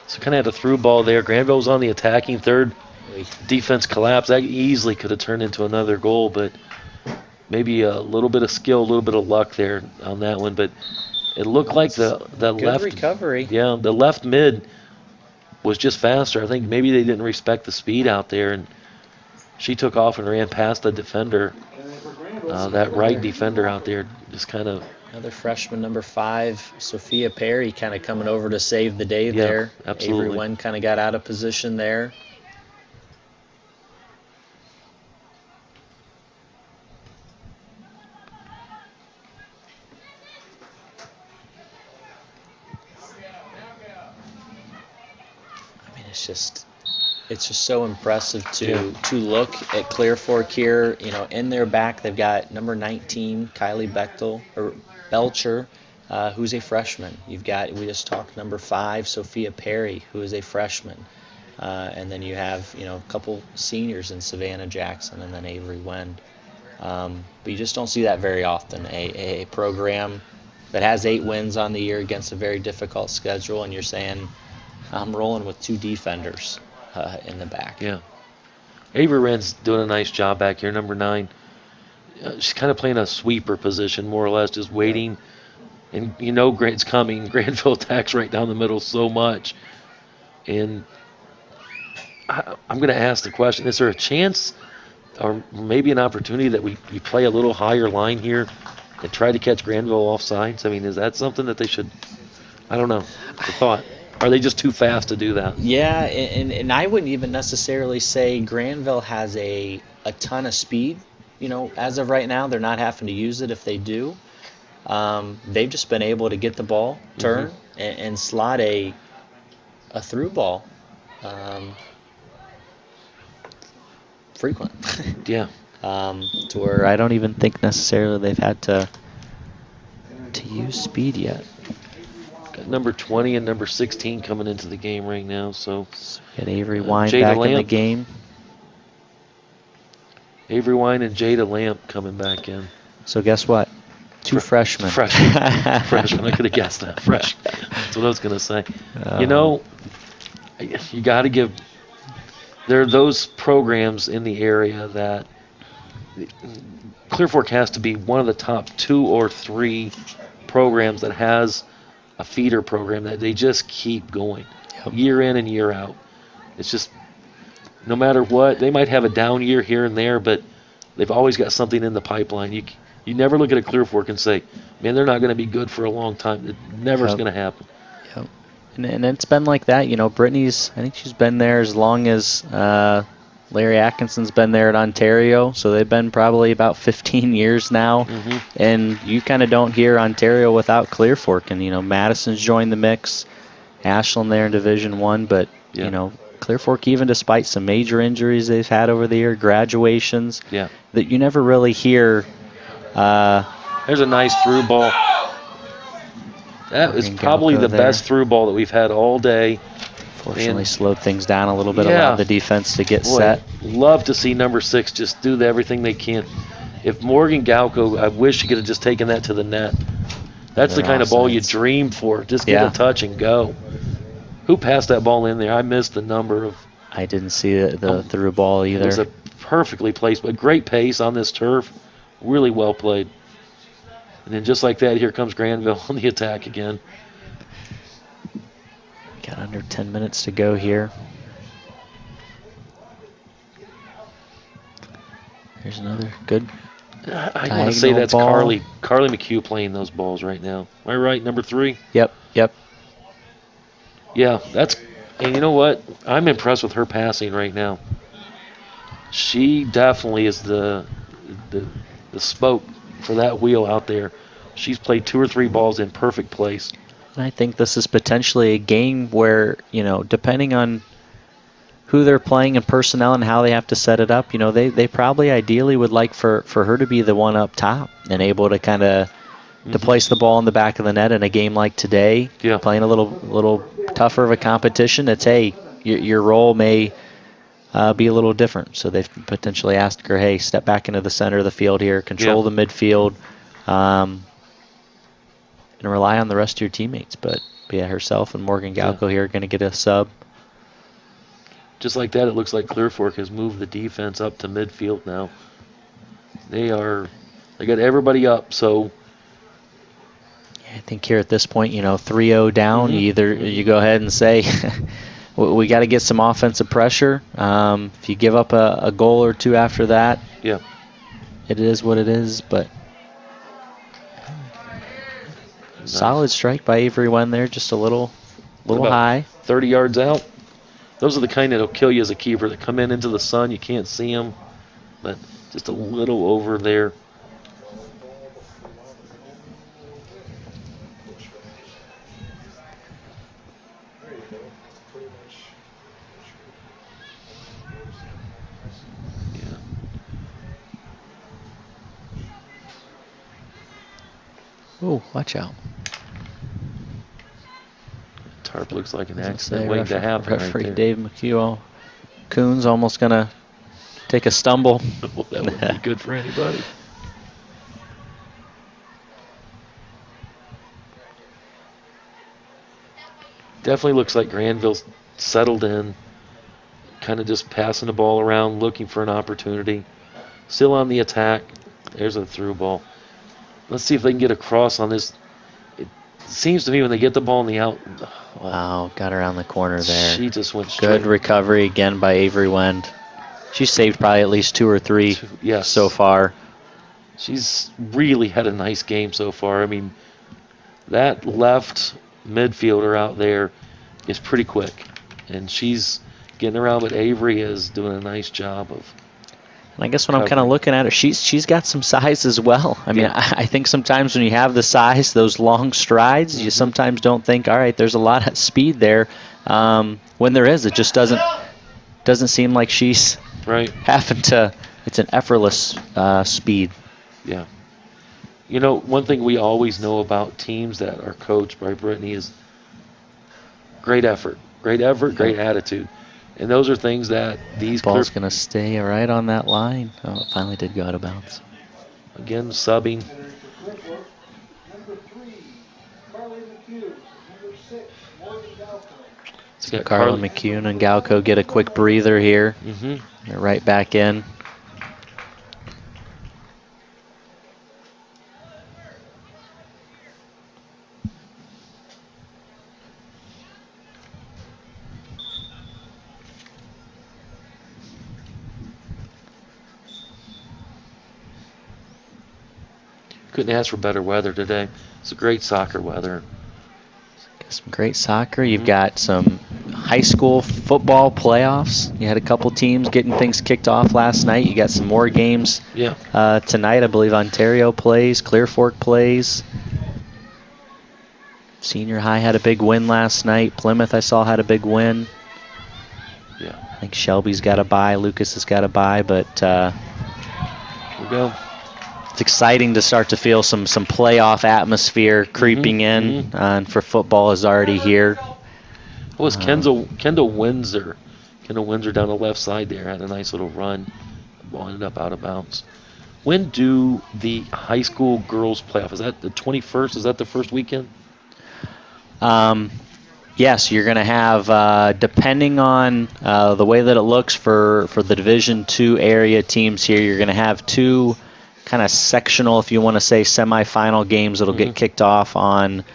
So kind of had a through ball there. Granville's on the attacking third. Defense collapsed. That easily could have turned into another goal, but maybe a little bit of skill, a little bit of luck there on that one. But it looked like the good left recovery. Yeah, the left mid was just faster. I think maybe they didn't respect the speed out there, and she took off and ran past the defender. That right defender out there just kind of. Another freshman, number 5, Sophia Perry, kind of coming over to save the day there. Absolutely. Avery Wen kind of got out of position there. I mean, it's just so impressive to look at Clear Fork here. You know, in their back they've got number 19, Kylie Belcher, who's a freshman. You've got, we just talked, number 5, Sophia Perry, who is a freshman. And then you have, you know, a couple seniors in Savannah Jackson and then Avery Wen. But you just don't see that very often. A program that has 8 wins on the year against a very difficult schedule, and you're saying, I'm rolling with 2 defenders in the back. Yeah. Avery Wen's doing a nice job back here, number 9. She's kind of playing a sweeper position, more or less, just waiting. And you know it's coming. Granville attacks right down the middle so much. And I'm going to ask the question, is there a chance or maybe an opportunity that we play a little higher line here and try to catch Granville off sides? I mean, is that something that they should, I don't know, the thought. Are they just too fast to do that? Yeah, and I wouldn't even necessarily say Granville has a ton of speed. You know, as of right now, they're not having to use it if they do. They've just been able to get the ball, turn, and slot a through ball frequent. Yeah. To where I don't even think necessarily they've had to use speed yet. Got number 20 and number 16 coming into the game right now. So got Avery Wine Jada back Lamp. in the game. Avery Wine and Jada Lamp coming back in. So guess what? Two freshmen. Freshmen. Freshmen. I could have guessed that. Fresh. That's what I was going to say. You know, you got to give. There are those programs in the area that Clear Fork has to be one of the top 2 or 3 programs that has a feeder program that they just keep going year in and year out. It's just no matter what, they might have a down year here and there, but they've always got something in the pipeline. You never look at a Clear Fork and say, man, they're not going to be good for a long time. It never is going to happen. Yep. And it's been like that. You know, Brittany's, I think she's been there as long as Larry Atkinson's been there at Ontario. So they've been probably about 15 years now. Mm-hmm. And you kind of don't hear Ontario without Clear Fork. And, you know, Madison's joined the mix, Ashland there in Division I. But, you know, Clear Fork, even despite some major injuries they've had over the year, graduations, that you never really hear. There's a nice through ball. That is probably the best through ball that we've had all day. Fortunately, slowed things down a little bit, allowed the defense to get set. Love to see number 6 just do everything they can. If Morgan Galco, I wish he could have just taken that to the net. That's the kind of ball you dream for. Just get a touch and go. Who passed that ball in there? I missed the number of. I didn't see the through ball either. It was a perfectly placed, but great pace on this turf. Really well played. And then just like that, here comes Granville on the attack again. Got under 10 minutes to go here. Here's another good. I want to say that's ball. Carly McHugh playing those balls right now. Am I right, number 3? Yep. Yeah, and you know what? I'm impressed with her passing right now. She definitely is the spoke for that wheel out there. She's played 2 or 3 balls in perfect place. And I think this is potentially a game where, you know, depending on who they're playing and personnel and how they have to set it up, you know, they probably ideally would like for her to be the one up top and able to kind of to place the ball in the back of the net in a game like today. Playing a little tougher of a competition. It's, hey, your role may be a little different. So they've potentially asked her, hey, step back into the center of the field here, control the midfield, and rely on the rest of your teammates. But yeah, herself and Morgan Galco here are going to get a sub. Just like that, it looks like Clear Fork has moved the defense up to midfield now. They got everybody up, so. I think here at this point, you know, 3-0 down, you go ahead and say, we got to get some offensive pressure. If you give up a goal or 2 after that, it is what it is. But solid strike by Avery Wen there, just a little high. 30 yards out. Those are the kind that'll kill you as a keeper, that come into the sun. You can't see them, but just a little over there. Oh, watch out. Tarp looks like an accident waiting to happen. Referee Dave McHugh. Coons almost going to take a stumble. That wouldn't be good for anybody. Definitely looks like Granville's settled in, kind of just passing the ball around, looking for an opportunity. Still on the attack. There's a through ball. Let's see if they can get across on this. It seems to me when they get the ball in the out. Wow, got around the corner there. She just went straight. Good recovery again by Avery Wend. She's saved probably at least 2 or 3 so far. She's really had a nice game so far. I mean, that left midfielder out there is pretty quick, and she's getting around, but Avery is doing a nice job of. And I guess when I'm kind of looking at her, she's got some size as well. I mean, I think sometimes when you have the size, those long strides, you sometimes don't think, all right, there's a lot of speed there. When there is, it just doesn't seem like she's having to. It's an effortless speed. Yeah. You know, one thing we always know about teams that are coached by Brittany is great effort, great attitude. And those are things that these ball's going to stay right on that line. Oh, it finally did go out of bounds. Again, subbing. got Carla McCune and Galco get a quick breather here. They're right back in. Couldn't ask for better weather today. It's a great soccer weather. Some great soccer. You've got some high school football playoffs. You had a couple teams getting things kicked off last night. You got some more games tonight. I believe Ontario plays, Clear Fork plays. Senior high had a big win last night. Plymouth, I saw, had a big win. Yeah. I think Shelby's got a bye. Lucas has got a bye, but here we go. It's exciting to start to feel some playoff atmosphere creeping in, and for football is already here. It was Kendall Windsor. Kendall Windsor down the left side there had a nice little run. Ball ended up out of bounds. When do the high school girls playoff? Is that the 21st? Is that the first weekend? Yes, you're going to have, depending on the way that it looks for the Division II area teams here, you're going to have two kind of sectional, if you want to say, semifinal games that'll get kicked off on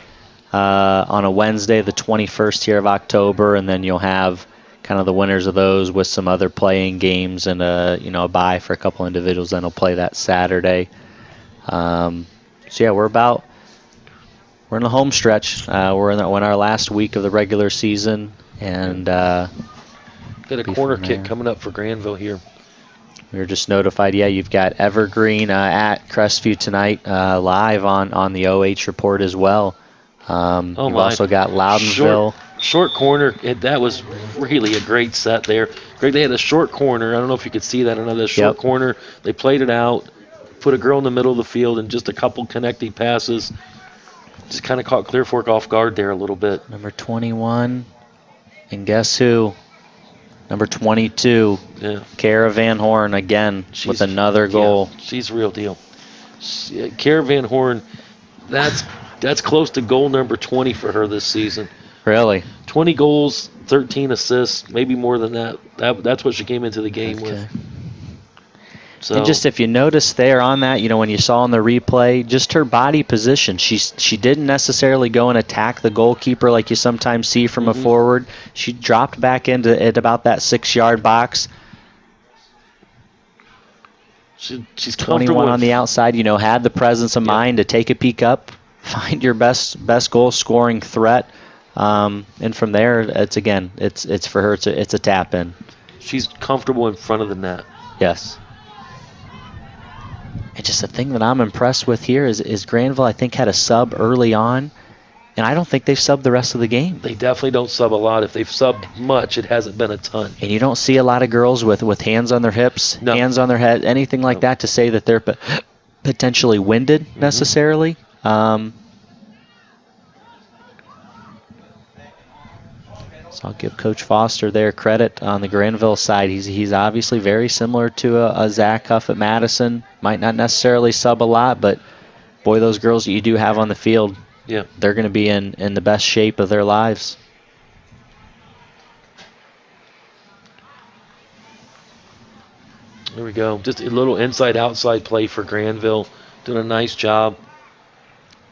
a Wednesday, the 21st here of October, and then you'll have kind of the winners of those with some other playing games and a bye for a couple individuals. Then will play that Saturday. So yeah, we're in the home stretch. We're in our last week of the regular season, and got a corner kick coming up for Granville here. We were just notified, you've got Evergreen at Crestview tonight, live on the OH report as well. You've also got Loudonville. Short corner, that was really a great set there. Greg, they had a short corner. I don't know if you could see that, another short corner. They played it out, put a girl in the middle of the field, and just a couple connecting passes. Just kind of caught Clear Fork off guard there a little bit. Number 21, and guess who? Number 22, Kara Van Horn again with another goal. Yeah, she's real deal. Kara Van Horn, that's close to goal number 20 for her this season. Really? 20 goals, 13 assists, maybe more than that. That's what she came into the game with. So, and just if you notice there on that, when you saw in the replay, just her body position, she didn't necessarily go and attack the goalkeeper like you sometimes see from a forward. She dropped back into at about that 6-yard box. She's 21 on the outside, had the presence of mind to take a peek up, find your best goal scoring threat, and from there, it's for her. It's a tap in. She's comfortable in front of the net. Yes. And just the thing that I'm impressed with here is Granville, I think, had a sub early on, and I don't think they've subbed the rest of the game. They definitely don't sub a lot. If they've subbed much, it hasn't been a ton. And you don't see a lot of girls with hands on their hips, hands on their head, anything like that to say that they're potentially winded necessarily. So I'll give Coach Foster their credit on the Granville side. He's obviously very similar to a Zach Huff at Madison. Might not necessarily sub a lot, but boy, those girls that you do have on the field, they're going to be in the best shape of their lives. There we go. Just a little inside-outside play for Granville. Doing a nice job.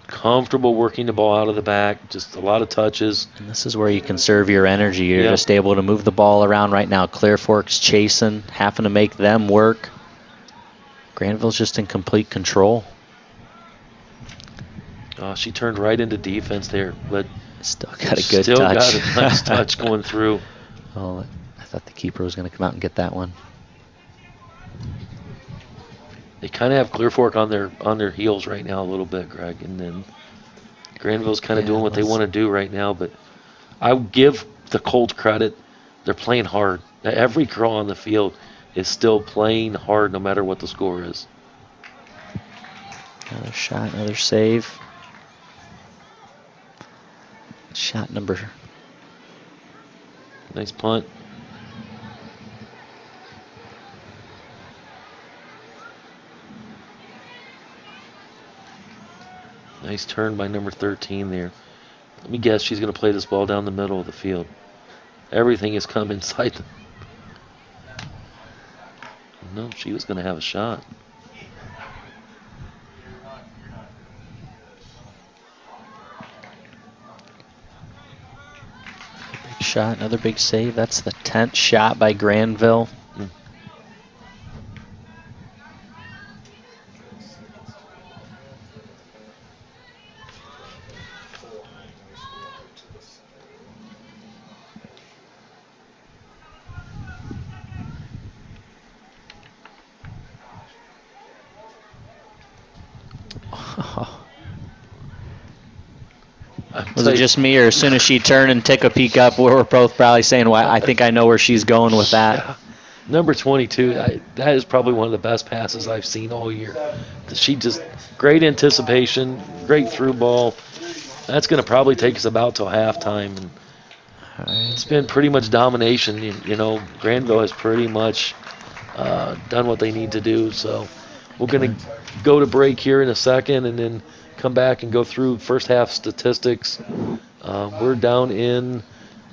Comfortable working the ball out of the back, just a lot of touches. And this is where you conserve your energy. You're just able to move the ball around right now. Clear Fork's chasing, having to make them work. Granville's just in complete control. She turned right into defense there, but still got a good touch. Still got a nice touch going through. Oh, I thought the keeper was going to come out and get that one. They kind of have Clear Fork on their heels right now a little bit, Greg, and then Granville's kind of doing what they want to do right now. But I give the Colts credit; they're playing hard. Every girl on the field is still playing hard, no matter what the score is. Another shot, another save. Shot number. Nice punt. Nice turn by number 13 there. Let me guess, she's going to play this ball down the middle of the field. Everything has come inside. No, she was going to have a shot. Big shot, another big save. That's the 10th shot by Granville. Was it just me, or as soon as she turned and took a peek up, we were both probably saying, well, I think I know where she's going with that. Yeah. Number 22, that is probably one of the best passes I've seen all year. She just, great anticipation, great through ball. That's going to probably take us about till halftime. And it's been pretty much domination. You know, Granville has pretty much done what they need to do. So we're going to go to break here in a second and then come back and go through first half statistics. We're down in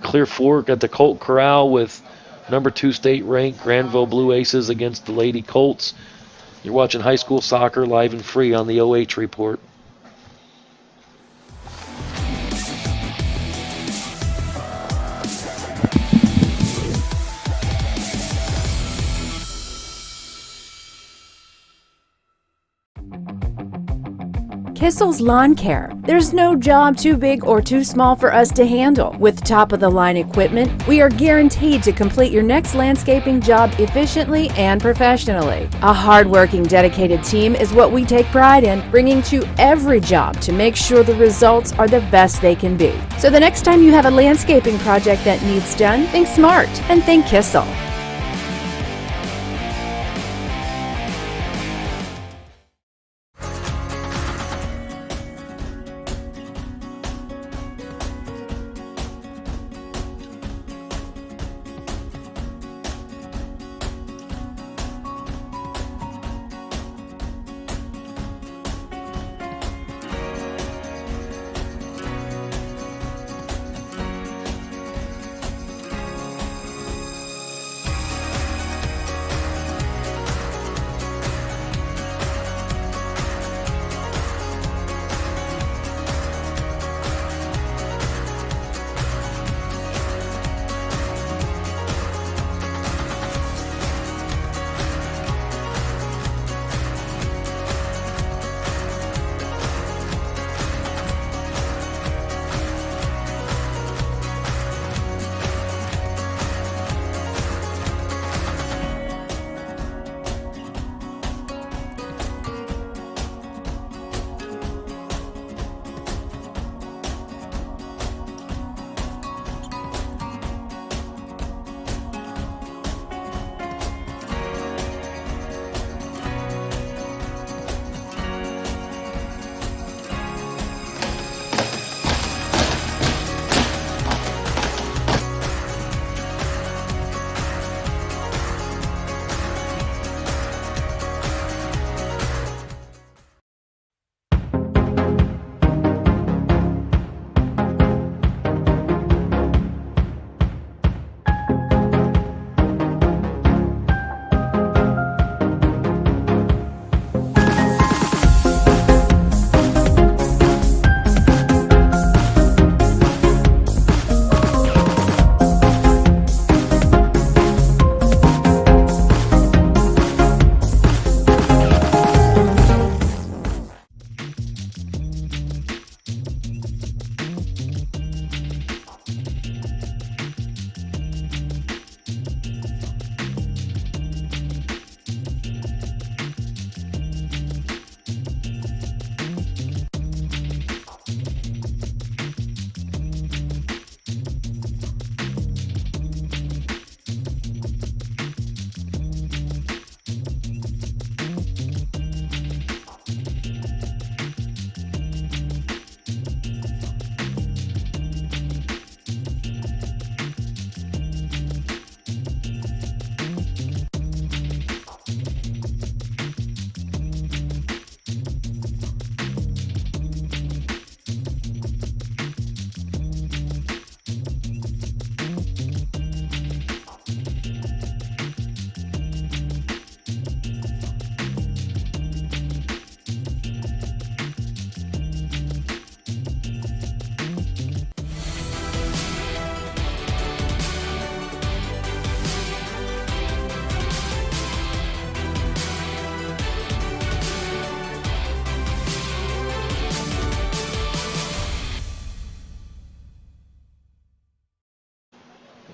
Clear Fork at the Colt Corral with number 2 state ranked Granville Blue Aces against the Lady Colts. You're watching high school soccer live and free on the OH Report. Kissel's Lawn Care. There's no job too big or too small for us to handle. With top-of-the-line equipment, we are guaranteed to complete your next landscaping job efficiently and professionally. A hard-working, dedicated team is what we take pride in, bringing to every job to make sure the results are the best they can be. So the next time you have a landscaping project that needs done, think smart and think Kissel.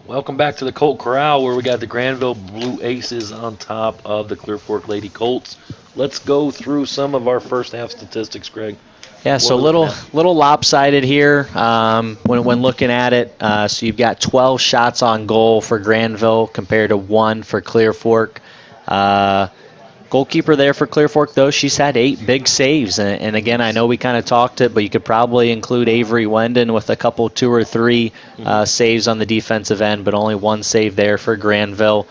Welcome back to the Colt Corral, where we got the Granville Blue Aces on top of the Clear Fork Lady Colts. Let's go through some of our first half statistics, Greg. Yeah, so What are we looking little lopsided here when looking at it. So you've got 12 shots on goal for Granville compared to 1 for Clear Fork. Goalkeeper there for Clear Fork, though, she's had 8 big saves. And again, I know we kind of talked it, but you could probably include Avery Wendon with a couple, 2 or 3 saves on the defensive end, but only 1 save there for Granville.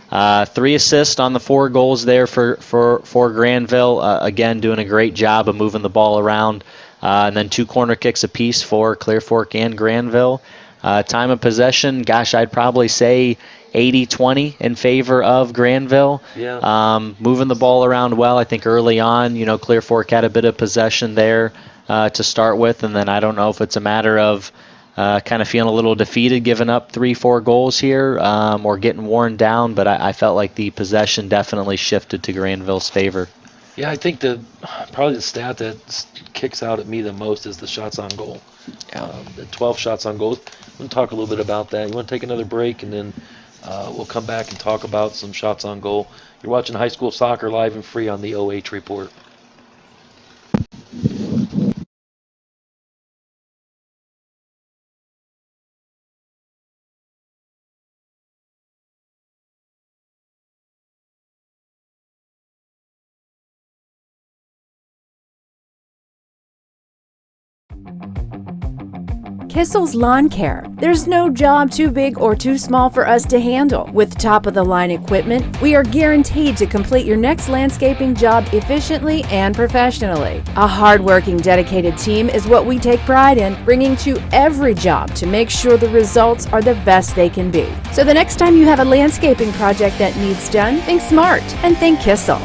3 assists on the 4 goals there for Granville. Again, doing a great job of moving the ball around. And then 2 corner kicks apiece for Clear Fork and Granville. Time of possession, gosh, I'd probably say 80-20 in favor of Granville. Yeah. Moving the ball around well. I think early on, Clear Fork had a bit of possession there to start with, and then I don't know if it's a matter of kind of feeling a little defeated, giving up 3-4 goals here, or getting worn down, but I felt like the possession definitely shifted to Granville's favor. Yeah, I think probably the stat that kicks out at me the most is the shots on goal. Yeah. The 12 shots on goal. We'll talk a little bit about that. You want to take another break, and then we'll come back and talk about some shots on goal. You're watching High School Soccer live and free on the OH Report. Kissel's Lawn Care. There's no job too big or too small for us to handle. With top-of-the-line equipment, we are guaranteed to complete your next landscaping job efficiently and professionally. A hard-working, dedicated team is what we take pride in, bringing to every job to make sure the results are the best they can be. So the next time you have a landscaping project that needs done, think smart and think Kissel.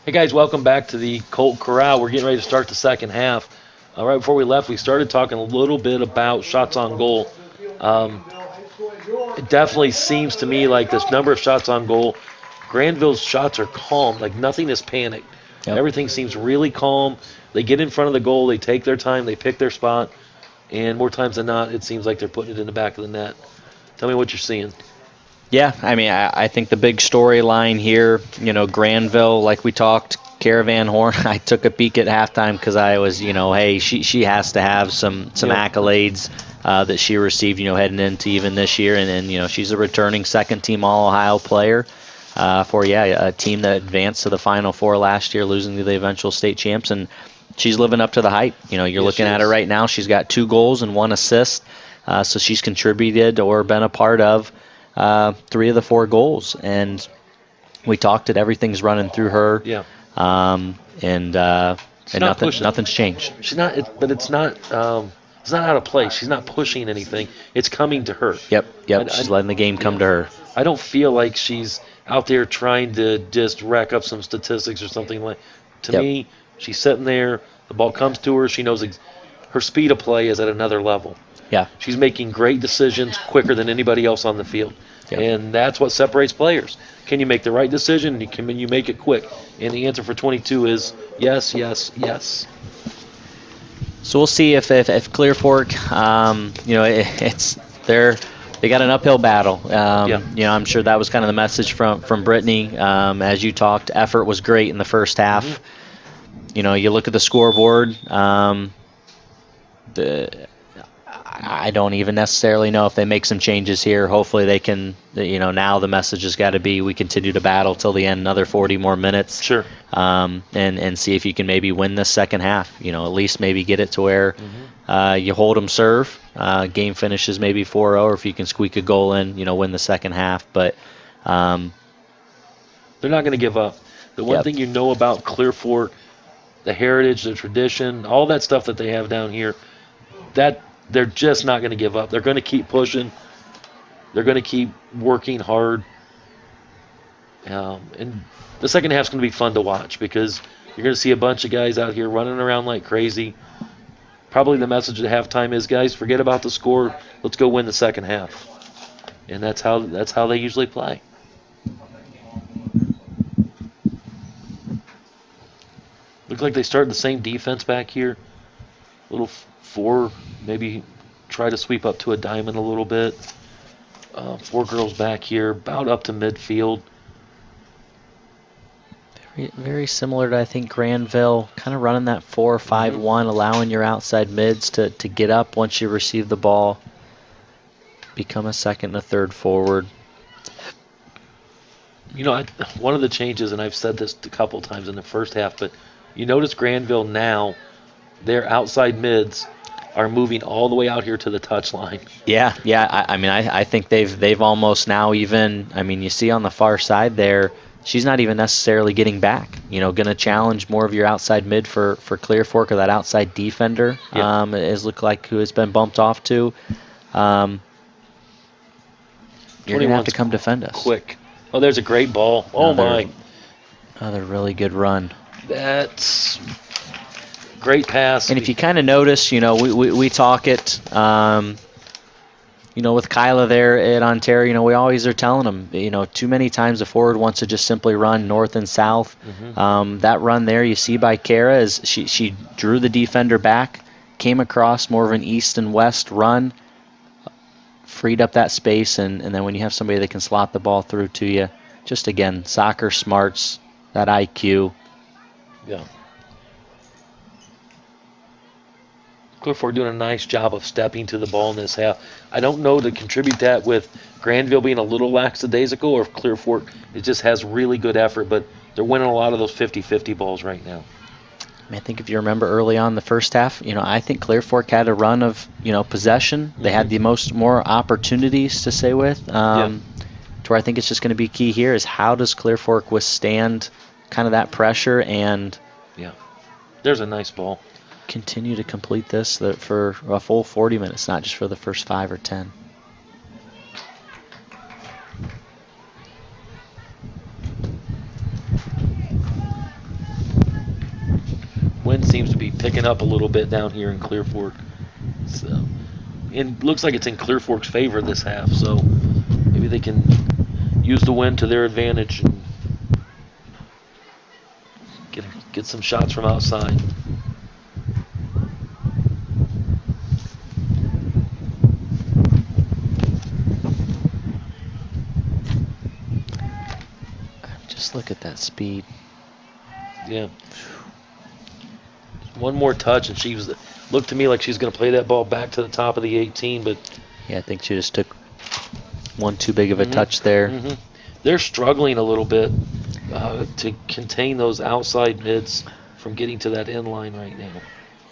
Hey guys, welcome back to the Colt Corral. We're getting ready to start the second half. Right before we left, we started talking a little bit about shots on goal. It definitely seems to me like this number of shots on goal, Granville's shots are calm, like nothing is panicked. Yep. Everything seems really calm. They get in front of the goal, they take their time, they pick their spot, and more times than not, it seems like they're putting it in the back of the net. Tell me what you're seeing. Yeah, I mean, I think the big storyline here, Granville, like we talked, Caravan Horn. I took a peek at halftime because I was, hey, she has to have some accolades that she received, heading into even this year, and then she's a returning second-team All-Ohio player for a team that advanced to the Final Four last year, losing to the eventual state champs, and she's living up to the hype. You're looking at her right now. She's got 2 goals and 1 assist, so she's contributed or been a part of 3 of the 4 goals, and we talked that everything's running through her. Yeah. And nothing's changed. She's not, it's not out of place. She's not pushing anything. It's coming to her. Yep. She's letting the game come to her. I don't feel like she's out there trying to just rack up some statistics or something like. To me, she's sitting there. The ball comes to her. She knows her speed of play is at another level. Yeah. She's making great decisions quicker than anybody else on the field. Yep. And that's what separates players. Can you make the right decision? And can you make it quick? And the answer for 22 is yes, yes, yes. So we'll see if Clear Fork, they got an uphill battle. I'm sure that was kind of the message from Brittany. As you talked, effort was great in the first half. Mm-hmm. You look at the scoreboard. I don't even necessarily know if they make some changes here. Hopefully they can, now the message has got to be we continue to battle till the end, another 40 more minutes. Sure. And see if you can maybe win this second half. At least maybe get it to where you hold them serve. Game finishes maybe 4-0, or if you can squeak a goal in, win the second half. But they're not going to give up. The one thing you know about Clear Fork, the heritage, the tradition, all that stuff that they have down here, that they're just not going to give up. They're going to keep pushing. They're going to keep working hard. And the second half's going to be fun to watch because you're going to see a bunch of guys out here running around like crazy. Probably the message at halftime is, guys, forget about the score. Let's go win the second half. And that's how they usually play. Look like they started the same defense back here. Little 4, maybe try to sweep up to a diamond a little bit. 4 girls back here, about up to midfield. Very, very similar to, I think, Granville, kind of running that 4-5-1, allowing your outside mids to get up once you receive the ball, become a second and a third forward. One of the changes, and I've said this a couple times in the first half, but you notice Granville now, their outside mids are moving all the way out here to the touchline. Yeah. I think they've almost now even. You see on the far side there, she's not even necessarily getting back. Going to challenge more of your outside mid for Clear Fork, or that outside defender. Is look like who has been bumped off to. You're going to have to come defend us. Quick. Oh, there's a great ball. Oh my. Another really good run. That's great pass. And if you kind of notice, we talk it, with Kyla there at Ontario, we always are telling them, too many times the forward wants to just simply run north and south. Mm-hmm. That run there you see by Kara is she drew the defender back, came across more of an east and west run, freed up that space, and then when you have somebody that can slot the ball through to you, just again, soccer smarts, that IQ. Yeah. Clear Fork doing a nice job of stepping to the ball in this half. I don't know to contribute that with Granville being a little lackadaisical, or if Clear Fork it just has really good effort, but they're winning a lot of those 50-50 balls right now. I think if you remember early on in the first half, I think Clear Fork had a run of, possession. They had the more opportunities to say with. To where I think it's just going to be key here is how does Clear Fork withstand kind of that pressure and there's a nice ball. Continue to complete this for a full 40 minutes, not just for the first 5 or 10. wind seems to be picking up a little bit down here in Clear Fork. So, and looks like it's in Clear Fork's favor this half. So maybe they can use the wind to their advantage and get some shots from outside. Just look at that speed. Yeah. One more touch, and looked to me like she's going to play that ball back to the top of the 18, but yeah, I think she just took one too big of a touch there. They're struggling a little bit to contain those outside mids from getting to that end line right now.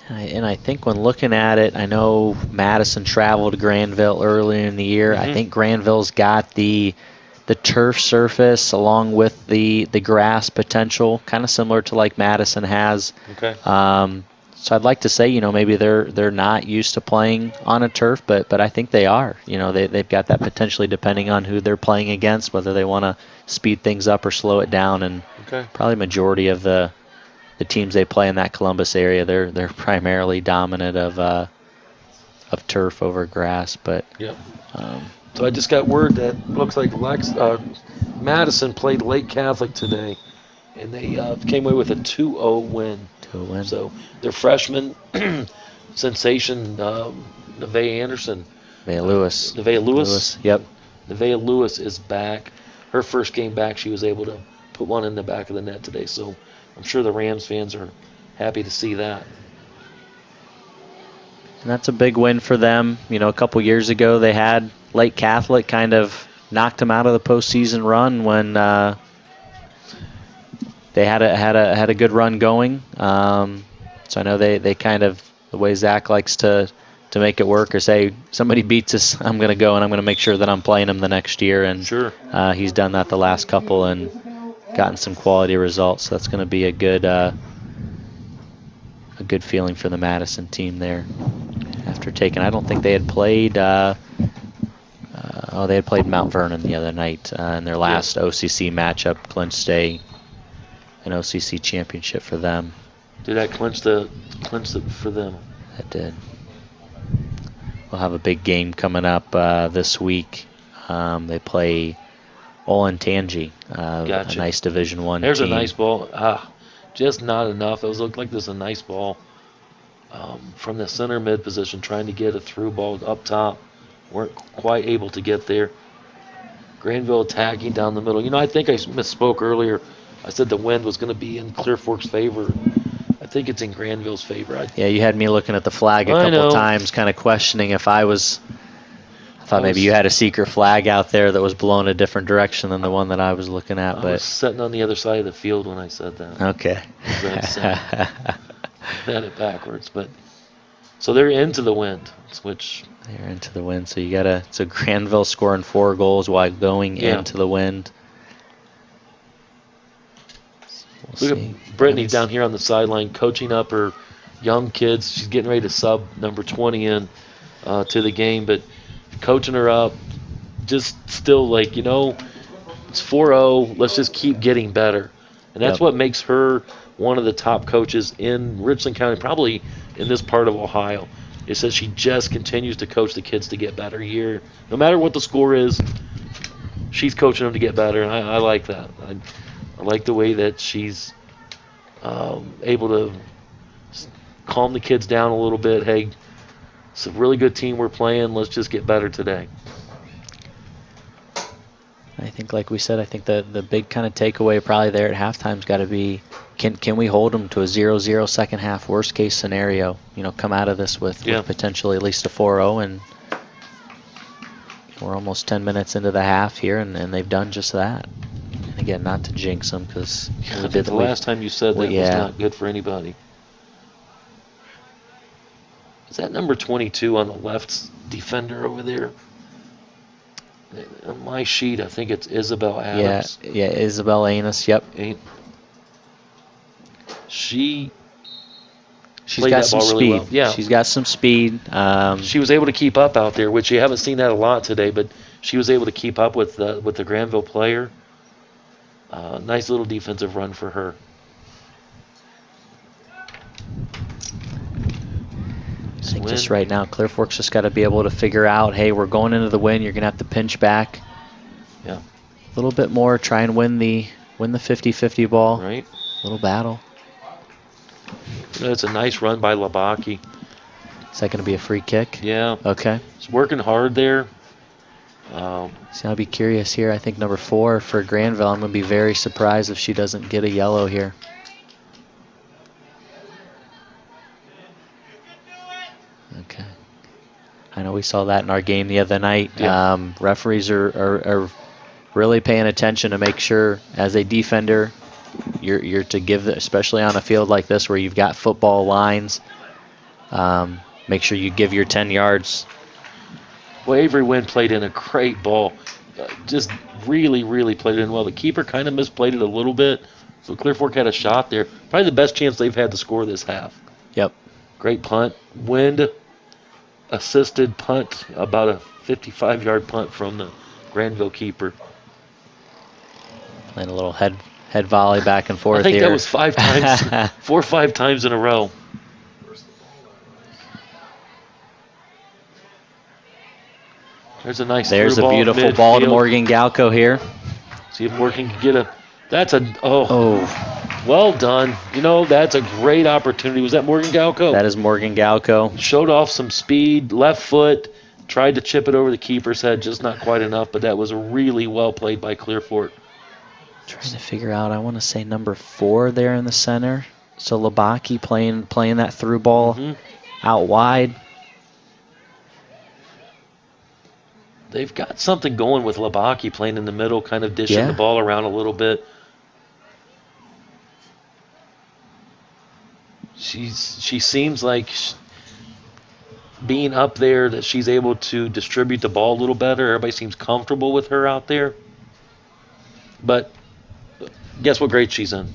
And I think when looking at it, I know Madison traveled to Granville earlier in the year. I think Granville's got the turf surface along with the grass potential, kind of similar to like Madison has. Okay. So I'd like to say, maybe they're not used to playing on a turf, but I think they are. They've got that potentially depending on who they're playing against, whether they want to speed things up or slow it down. And probably majority of the teams they play in that Columbus area, they're primarily dominant of turf over grass. But so I just got word that looks like Madison played Lake Catholic today, and they came away with a 2-0 win. So their freshman sensation, Nevaeh Anderson. Nevaeh Lewis. Yep. Nevaeh Lewis is back. Her first game back, she was able to put one in the back of the net today. So I'm sure the Rams fans are happy to see that. And that's a big win for them. A couple years ago they had Lake Catholic kind of knocked them out of the postseason run when they had a good run going. So I know they kind of, the way Zach likes to make it work or say, somebody beats us, I'm going to go and I'm going to make sure that I'm playing them the next year. And he's done that the last couple and gotten some quality results. So that's going to be a good feeling for the Madison team there. After taking, I don't think they had played. They had played Mount Vernon the other night in their last OCC matchup, clinched an OCC championship for them. Did that clinch it for them? That did. We'll have a big game coming up this week. They play Olentangy, a nice Division I There's team. a nice ball. Just not enough. It looked like there's a nice ball from the center mid position, trying to get a through ball up top. Weren't quite able to get there. Granville attacking down the middle. I think I misspoke earlier. I said the wind was going to be in Clear Fork's favor. I think it's in Granville's favor. You had me looking at the flag a couple times, kind of questioning if I thought maybe you had a secret flag out there that was blowing a different direction than the one that I was looking at. I was sitting on the other side of the field when I said that. Okay. Had it backwards, but so they're into the wind, which they're into the wind. So so Granville scoring 4 goals while going into the wind. Look at Brittany down here on the sideline coaching up her young kids. She's getting ready to sub number 20 in to the game, but coaching her up, just still it's 4-0. Let's just keep getting better. And that's what makes her one of the top coaches in Richland County, probably in this part of Ohio. It says she just continues to coach the kids to get better here. No matter what the score is, she's coaching them to get better, and I like that. I like the way that she's able to calm the kids down a little bit. Hey, it's a really good team we're playing. Let's just get better today. I think, like we said, the big kind of takeaway probably there at halftime's got to be, can we hold them to a 0-0 second half, worst case scenario? Come out of this with potentially at least a 4-0, and we're almost 10 minutes into the half here, and they've done just that. And again, not to jinx them, because the last time you said that was not good for anybody. Is that number 22 on the left defender over there? On my sheet, I think it's Isabel Adams. Yeah, Isabel Anus, yep. She's got some speed. Really well. Yeah. She's got some speed. She was able to keep up out there, which you haven't seen that a lot today, but she was able to keep up with the Granville player. Nice little defensive run for her. think just right now, Clear Fork's just got to be able to figure out, hey, we're going into the win. You're going to have to pinch back. Yeah. A little bit more, try and win the 50-50 ball. Right. Little battle. It's a nice run by Labaki. Is that going to be a free kick? Yeah. Okay. He's working hard there. See, I'll be curious here. I think number 4 for Granville. I'm going to be very surprised if she doesn't get a yellow here. Okay. I know we saw that in our game the other night. Yeah. Referees are really paying attention to make sure, as a defender, you're to give, especially on a field like this where you've got football lines, make sure you give your 10 yards. Well, Avery Wynn played in a great ball. Just really, really played it in well. The keeper kind of misplayed it a little bit, so Clear Fork had a shot there. Probably the best chance they've had to score this half. Yep. Great punt. Wind assisted punt, about a 55-yard punt from the Granville keeper. Playing a little head volley back and forth I think here. that was 5 times, 4 or 5 times in a row. There's a nice There's a through ball beautiful ball to midfield. Morgan Galco here. See if Morgan can get a. That's a. Oh. Well done. You know, that's a great opportunity. Was that Morgan Galco? That is Morgan Galco. Showed off some speed, left foot, tried to chip it over the keeper's head, just not quite enough, but that was really well played by Clear Fork. Trying to figure out, I want to say number 4 there in the center. So Labaki playing that through ball out wide. They've got something going with Labaki playing in the middle, kind of dishing the ball around a little bit. She seems like being up there that she's able to distribute the ball a little better. Everybody seems comfortable with her out there. But guess what grade she's in?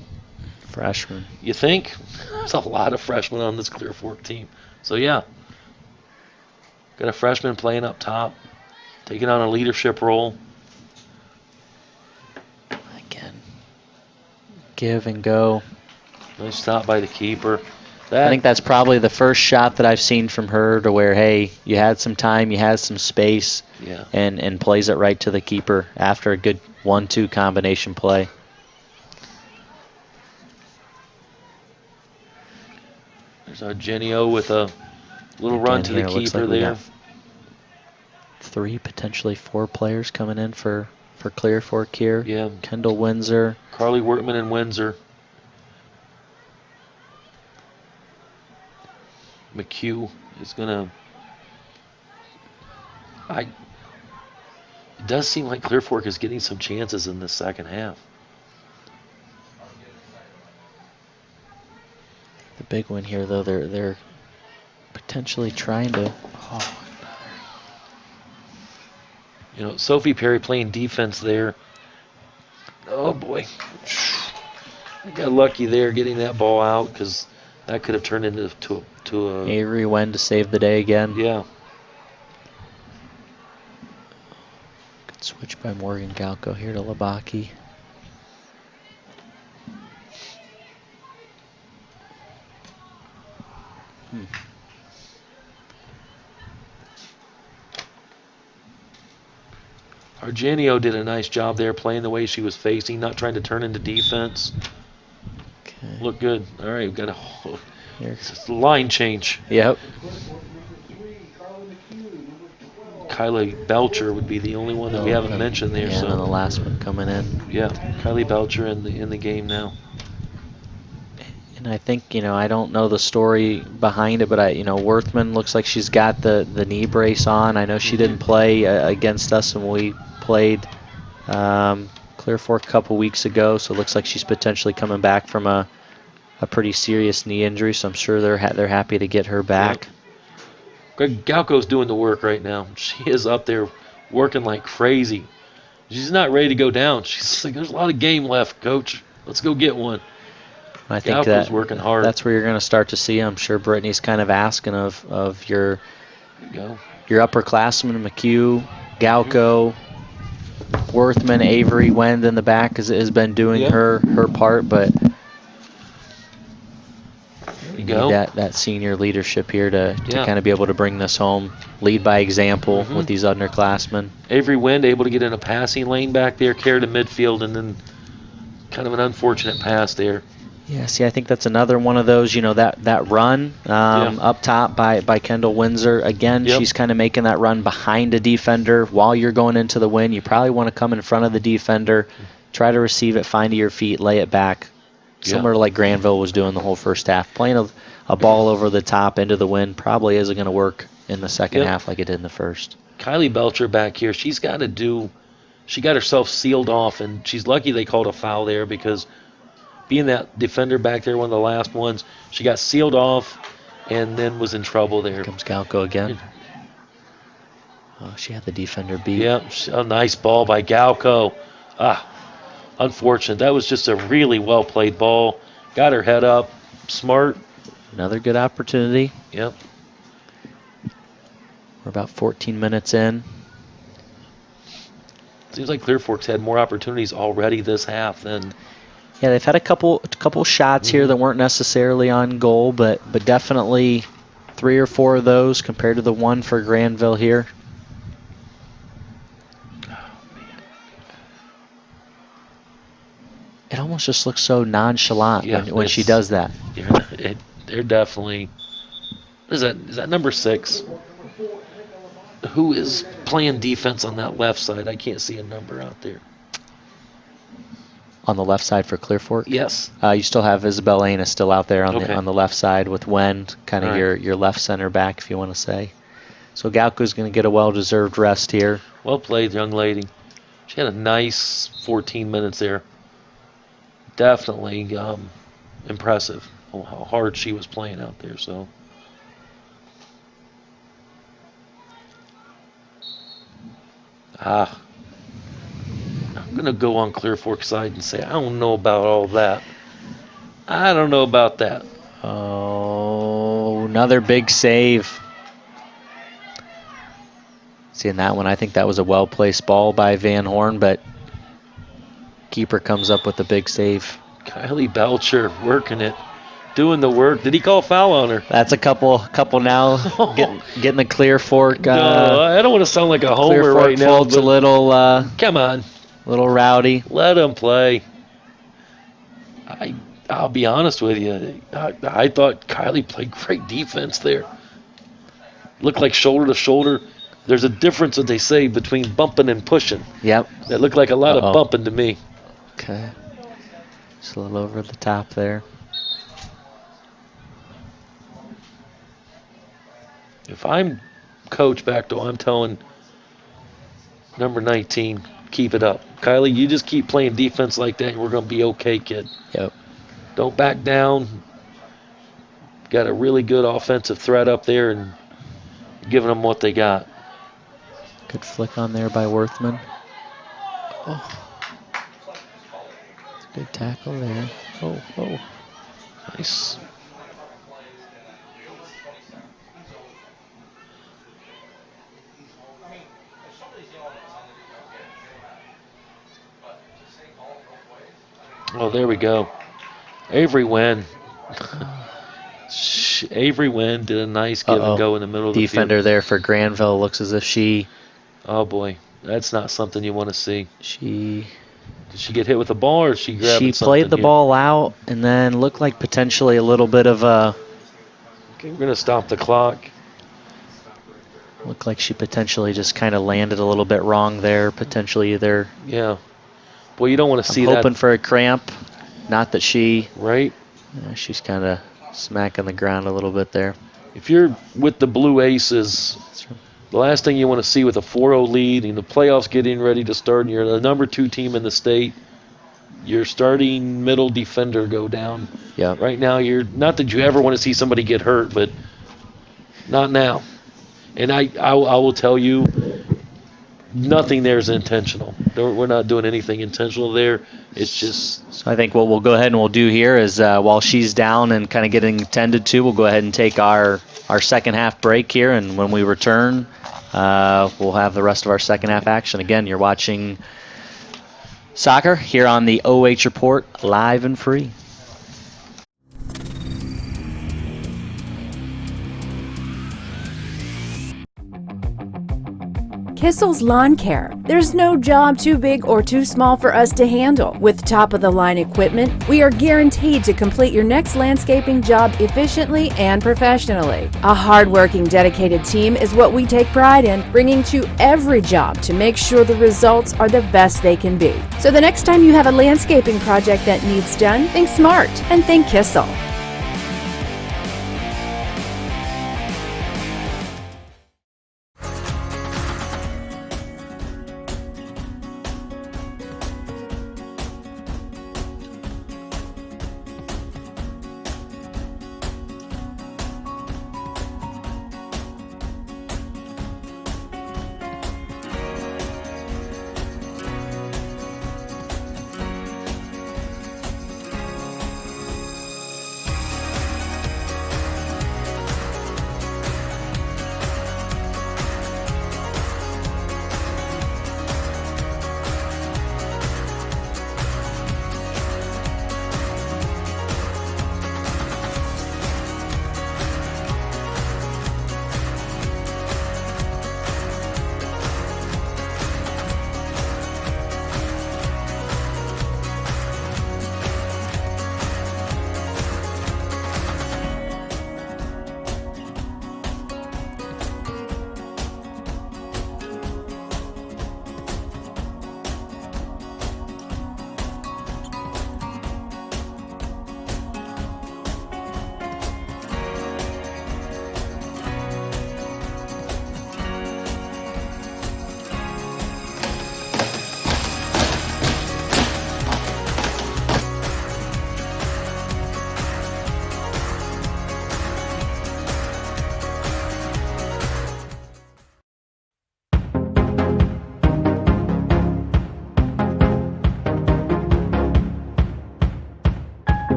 Freshman. You think? There's a lot of freshmen on this Clear Fork team. So yeah, got a freshman playing up top, taking on a leadership role. Again, give and go. Nice stop by the keeper. I think that's probably the first shot that I've seen from her to where, hey, you had some time, you had some space, and plays it right to the keeper after a good 1-2 combination play. There's Eugenio with a little run to the keeper there. 3, potentially 4 players coming in for Clear Fork here. Yeah. Kendall Windsor. Carly Wortman and Windsor. McHugh is going to... It does seem like Clear Fork is getting some chances in the second half. The big one here, though, they're potentially trying to... You know, Sophie Perry playing defense there. Oh, boy. I got lucky there getting that ball out because that could have turned into a Avery Wen to save the day again. Yeah. Good switch by Morgan Galco here to Labaki. Eugenio did a nice job there playing the way she was facing, not trying to turn into defense. Okay. Look good. All right, we've got a line change. Yep. Kylie Belcher would be the only one that we haven't mentioned there. Yeah, so and the last one coming in. Yeah, Kylie Belcher in the game now. And I think, I don't know the story behind it, but Worthman looks like she's got the knee brace on. I know she didn't play against us when we played Clear Fork a couple weeks ago, so it looks like she's potentially coming back from a pretty serious knee injury, so I'm sure they're happy to get her back. Yep. Greg Galco's doing the work right now. She is up there working like crazy. She's not ready to go down. She's like, there's a lot of game left, Coach. Let's go get one. I think Galco's working hard. That's where you're going to start to see. I'm sure Brittany's kind of asking of your upperclassmen, McHugh, Galco, Worthman, Avery, Wend in the back has been doing her part, but you need go. that senior leadership here to Yeah. kind of be able to bring this home. Lead by example Mhm. with these underclassmen. Avery Wind able to get in a passing lane back there, carry to midfield, and then kind of an unfortunate pass there. Yeah, see, I think that's another one of those, that run up top by Kendall Windsor. Again, Yep. she's kind of making that run behind a defender while you're going into the win. You probably want to come in front of the defender, try to receive it, find to your feet, lay it back. Similar to like Granville was doing the whole first half. Playing a ball over the top into the wind probably isn't going to work in the second half like it did in the first. Kylie Belcher back here, she got herself sealed off, and she's lucky they called a foul there because being that defender back there, one of the last ones, she got sealed off and then was in trouble there. Here comes Galco again. Oh, she had the defender beat. Yep, a nice ball by Galco. Unfortunate. That was just a really well played ball. Got her head up. Smart. Another good opportunity. Yep. We're about 14 minutes in. Seems like Clear Fork's had more opportunities already this half than. Yeah, they've had a couple shots here that weren't necessarily on goal, but definitely 3 or 4 of those compared to the one for Granville here. It almost just looks so nonchalant when she does that. Yeah, they're definitely. Is that number 6? Who is playing defense on that left side? I can't see a number out there. On the left side for Clear Fork? Yes. You still have Isabel Aina still out there on the left side with Wen, kind of your left center back, if you want to say. So Galco's going to get a well-deserved rest here. Well played, young lady. She had a nice 14 minutes there. Definitely impressive how hard she was playing out there. So. I'm going to go on Clear Fork side and say I don't know about all that. I don't know about that. Oh, another big save. Seeing that one, I think that was a well-placed ball by Van Horn, but keeper comes up with a big save. Kylie Belcher working it, doing the work. Did he call foul on her? That's a couple now. Getting the Clear Fork. No, I don't want to sound like a homer Clear Fork right now. Folks a little. Come on, little rowdy. let him play. I'll be honest with you. I thought Kylie played great defense there. Looked like shoulder to shoulder. There's a difference that they say between bumping and pushing. Yep. That looked like a lot of bumping to me. Okay. Just a little over the top there. If I'm Coach Bechtel, I'm telling number 19, keep it up. Kylie, you just keep playing defense like that, and we're going to be okay, kid. Yep. Don't back down. Got a really good offensive threat up there and giving them what they got. Good flick on there by Worthman. Oh. Good tackle there. Oh. Nice. Oh, there we go. Avery Wynn. Avery Wynn did a nice give and go in the middle of the field. Defender there for Granville. Looks as if she... Oh, boy. That's not something you want to see. Did she get hit with the ball, or she grabbed something? She played the ball out and then looked like potentially a little bit of a... Okay, we're going to stop the clock. Looked like she potentially just kind of landed a little bit wrong there. Potentially either... Yeah. Well, you don't want to see that. Hoping for a cramp. Not that she... Right. She's kind of smacking the ground a little bit there. If you're with the Blue Aces, the last thing you want to see with a 4-0 lead and the playoffs getting ready to start, and you're the number 2 team in the state, your starting middle defender go down. Yeah. Right now, you're not that you ever want to see somebody get hurt, but not now. And I will tell you, nothing there is intentional. We're not doing anything intentional there. It's just... So I think what we'll go ahead and we'll do here is while she's down and kind of getting tended to, we'll go ahead and take our second half break here. And when we return, we'll have the rest of our second half action. Again, you're watching soccer here on the OH Report, live and free. Kissel's Lawn Care. There's no job too big or too small for us to handle. With top-of-the-line equipment, we are guaranteed to complete your next landscaping job efficiently and professionally. A hard-working, dedicated team is what we take pride in, bringing to every job to make sure the results are the best they can be. So the next time you have a landscaping project that needs done, think smart and think Kissel.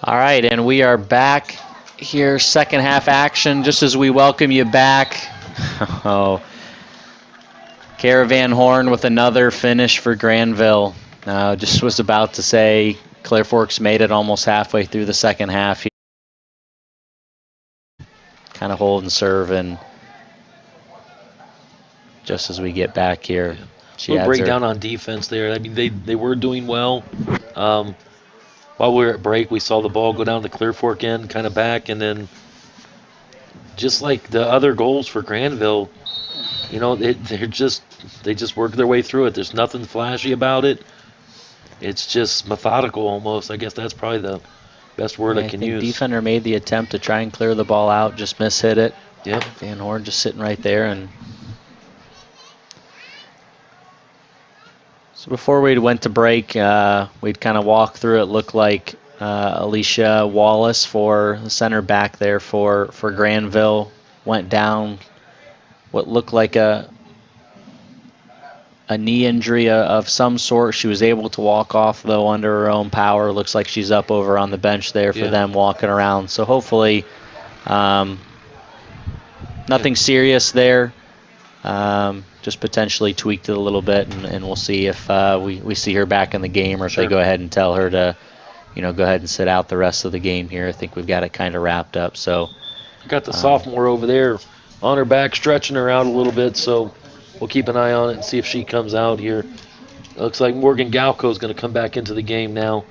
All right, and we are back here, second half action, just as we welcome you back. Oh, Caravan Horn with another finish for Granville. Just was about to say Clear Fork's made it almost halfway through the second half. Kind of hold and serve, and just as we get back here, she We'll adds break her. down on defense there. I mean, they were doing well. While we were at break, we saw the ball go down the Clear Fork end, kind of back, and then just like the other goals for Granville, you know, they just work their way through it. There's nothing flashy about it. It's just methodical almost. I guess that's probably the best word I can think use. Defender made the attempt to try and clear the ball out, just mishit it. Yep. Van Horn just sitting right there. And so before we went to break, we'd kind of walk through it. Looked like Alicia Wallace, for the center back there for Granville, went down what looked like a knee injury of some sort. She was able to walk off, though, under her own power. Looks like she's up over on the bench there for them walking around. So hopefully nothing serious there. Just potentially tweaked it a little bit, and we'll see if we see her back in the game, or if they go ahead and tell her to, go ahead and sit out the rest of the game here. I think we've got it kind of wrapped up. So got the sophomore over there on her back, stretching her out a little bit, so we'll keep an eye on it and see if she comes out here. It looks like Morgan Galco is going to come back into the game now.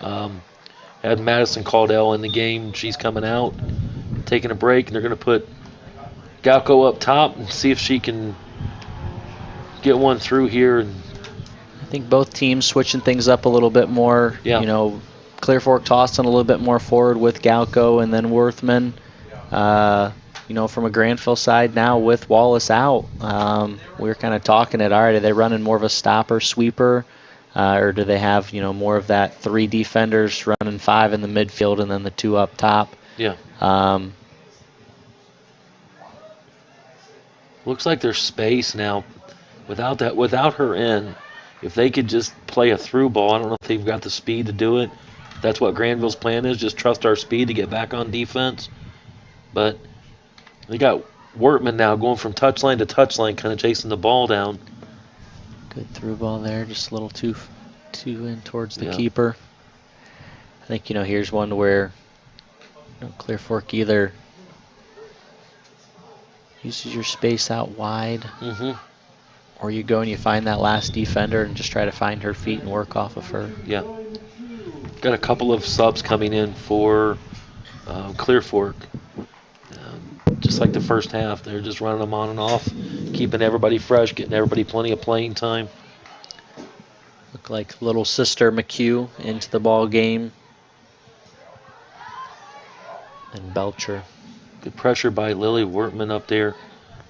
Had Madison Caldell in the game. She's coming out, taking a break, and they're going to put Galco up top and see if she can get one through here. And I think both teams switching things up a little bit more. Yeah. Clear Fork tossing a little bit more forward with Galco and then Worthman. From a Granville side now with Wallace out, we were kind of talking it. All right, are they running more of a stopper, sweeper? Or do they have, more of that 3 defenders running 5 in the midfield and then the 2 up top? Yeah. Um, Looks like there's space now. Without her in, if they could just play a through ball, I don't know if they've got the speed to do it. That's what Granville's plan is, just trust our speed to get back on defense. But they got Wortman now going from touchline to touchline, kind of chasing the ball down. Good through ball there, just a little too in towards the Yeah. keeper. I think, here's one where Clear Fork either uses your space out wide, Mm-hmm. or you go and you find that last defender and just try to find her feet and work off of her. Yeah. Got a couple of subs coming in for Clear Fork. Just like the first half, they're just running them on and off, keeping everybody fresh, getting everybody plenty of playing time. Look like little sister McHugh into the ball game. And Belcher. Good pressure by Lily Wortman up there.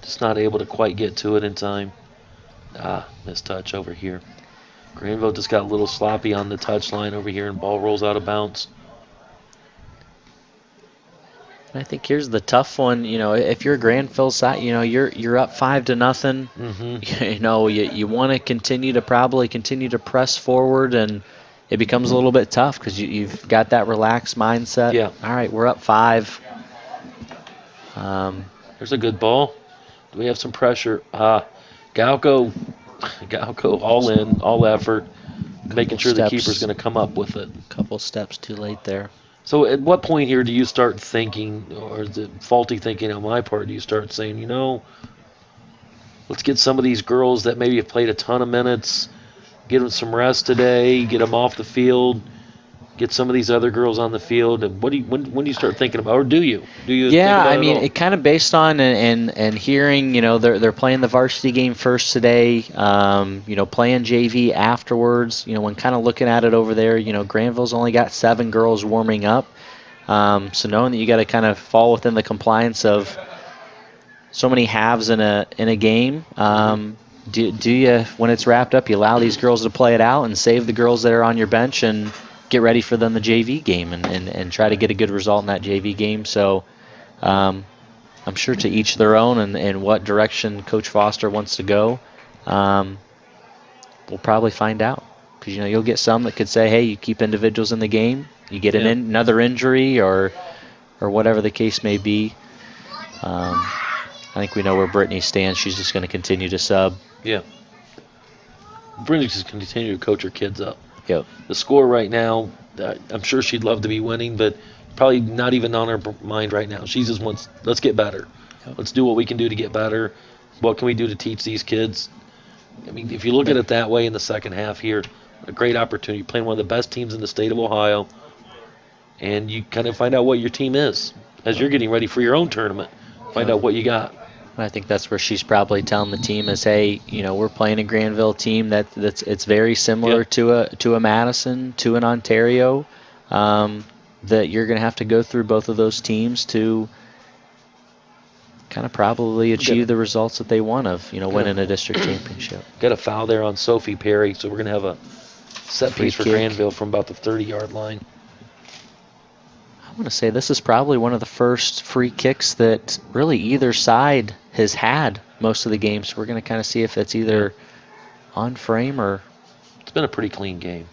Just not able to quite get to it in time. Missed touch over here. Granville just got a little sloppy on the touchline over here, and ball rolls out of bounds. And I think here's the tough one. If you're Granville side, you're up 5-0. Mm-hmm. You want to continue to press forward, and it becomes a little bit tough because you've got that relaxed mindset. Yeah. All right, we're up 5. There's a good ball. Do we have some pressure? Galco all in, all effort, making sure the keeper's going to come up with it. Couple steps too late there. So at what point here do you start thinking, or is it faulty thinking on my part, do you start saying, let's get some of these girls that maybe have played a ton of minutes, get them some rest today, get them off the field, get some of these other girls on the field, and when do you start thinking about, or do you? Yeah, think about it kind of based on and hearing, they're playing the varsity game first today, playing JV afterwards, when kind of looking at it over there, Granville's only got 7 girls warming up, so knowing that you got to kind of fall within the compliance of so many halves in a game, do you, when it's wrapped up, you allow these girls to play it out and save the girls that are on your bench and get ready for then the JV game and try to get a good result in that JV game. So I'm sure to each their own and what direction Coach Foster wants to go. We'll probably find out because you'll get some that could say, hey, you keep individuals in the game, you get another injury or whatever the case may be. I think we know where Brittany stands. She's just going to continue to sub. Yeah. Brittany's just continue to coach her kids up. Yep. The score right now, I'm sure she'd love to be winning, but probably not even on her mind right now. She just wants, let's get better. Yep. Let's do what we can do to get better. What can we do to teach these kids? I mean, if you look at it that way in the second half here, a great opportunity. Playing one of the best teams in the state of Ohio, and you kind of find out what your team is as you're getting ready for your own tournament. Find out what you got. I think that's where she's probably telling the team is, hey, we're playing a Granville team it's very similar to a Madison, to an Ontario, that you're going to have to go through both of those teams to kind of probably achieve the results that they want of, winning a district championship. Got a foul there on Sophie Perry, so we're going to have a set Free piece for kick. Granville from about the 30-yard line. I want to say this is probably one of the first free kicks that really either side has had most of the games. So we're going to kind of see if it's either on frame or... It's been a pretty clean game.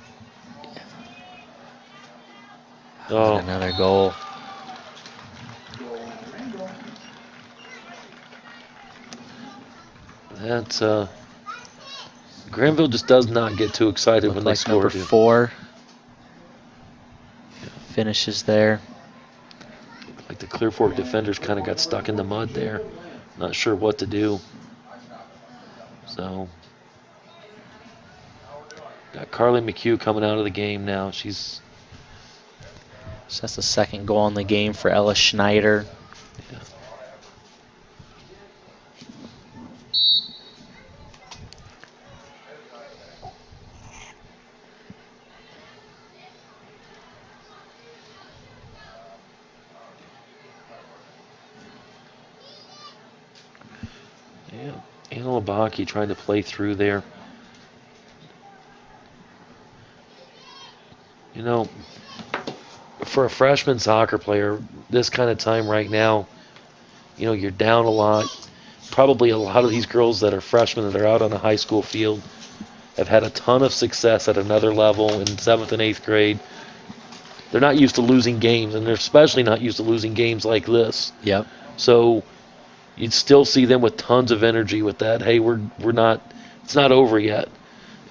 Oh, another goal. That's Granville just does not get too excited when they score. Number 4 finishes there. Like the Clear Fork defenders kind of got stuck in the mud there. Not sure what to do. So got Carly McHugh coming out of the game now. So that's the second goal in the game for Ella Schneider. Yeah. Anna Labaki trying to play through there. You know, for a freshman soccer player, this kind of time right now, you know, you're down a lot. Probably a lot of these girls that are freshmen that are out on the high school field have had a ton of success at another level in 7th and 8th grade. They're not used to losing games, and they're especially not used to losing games like this. Yep. So you'd still see them with tons of energy with that. Hey, we're not. It's not over yet.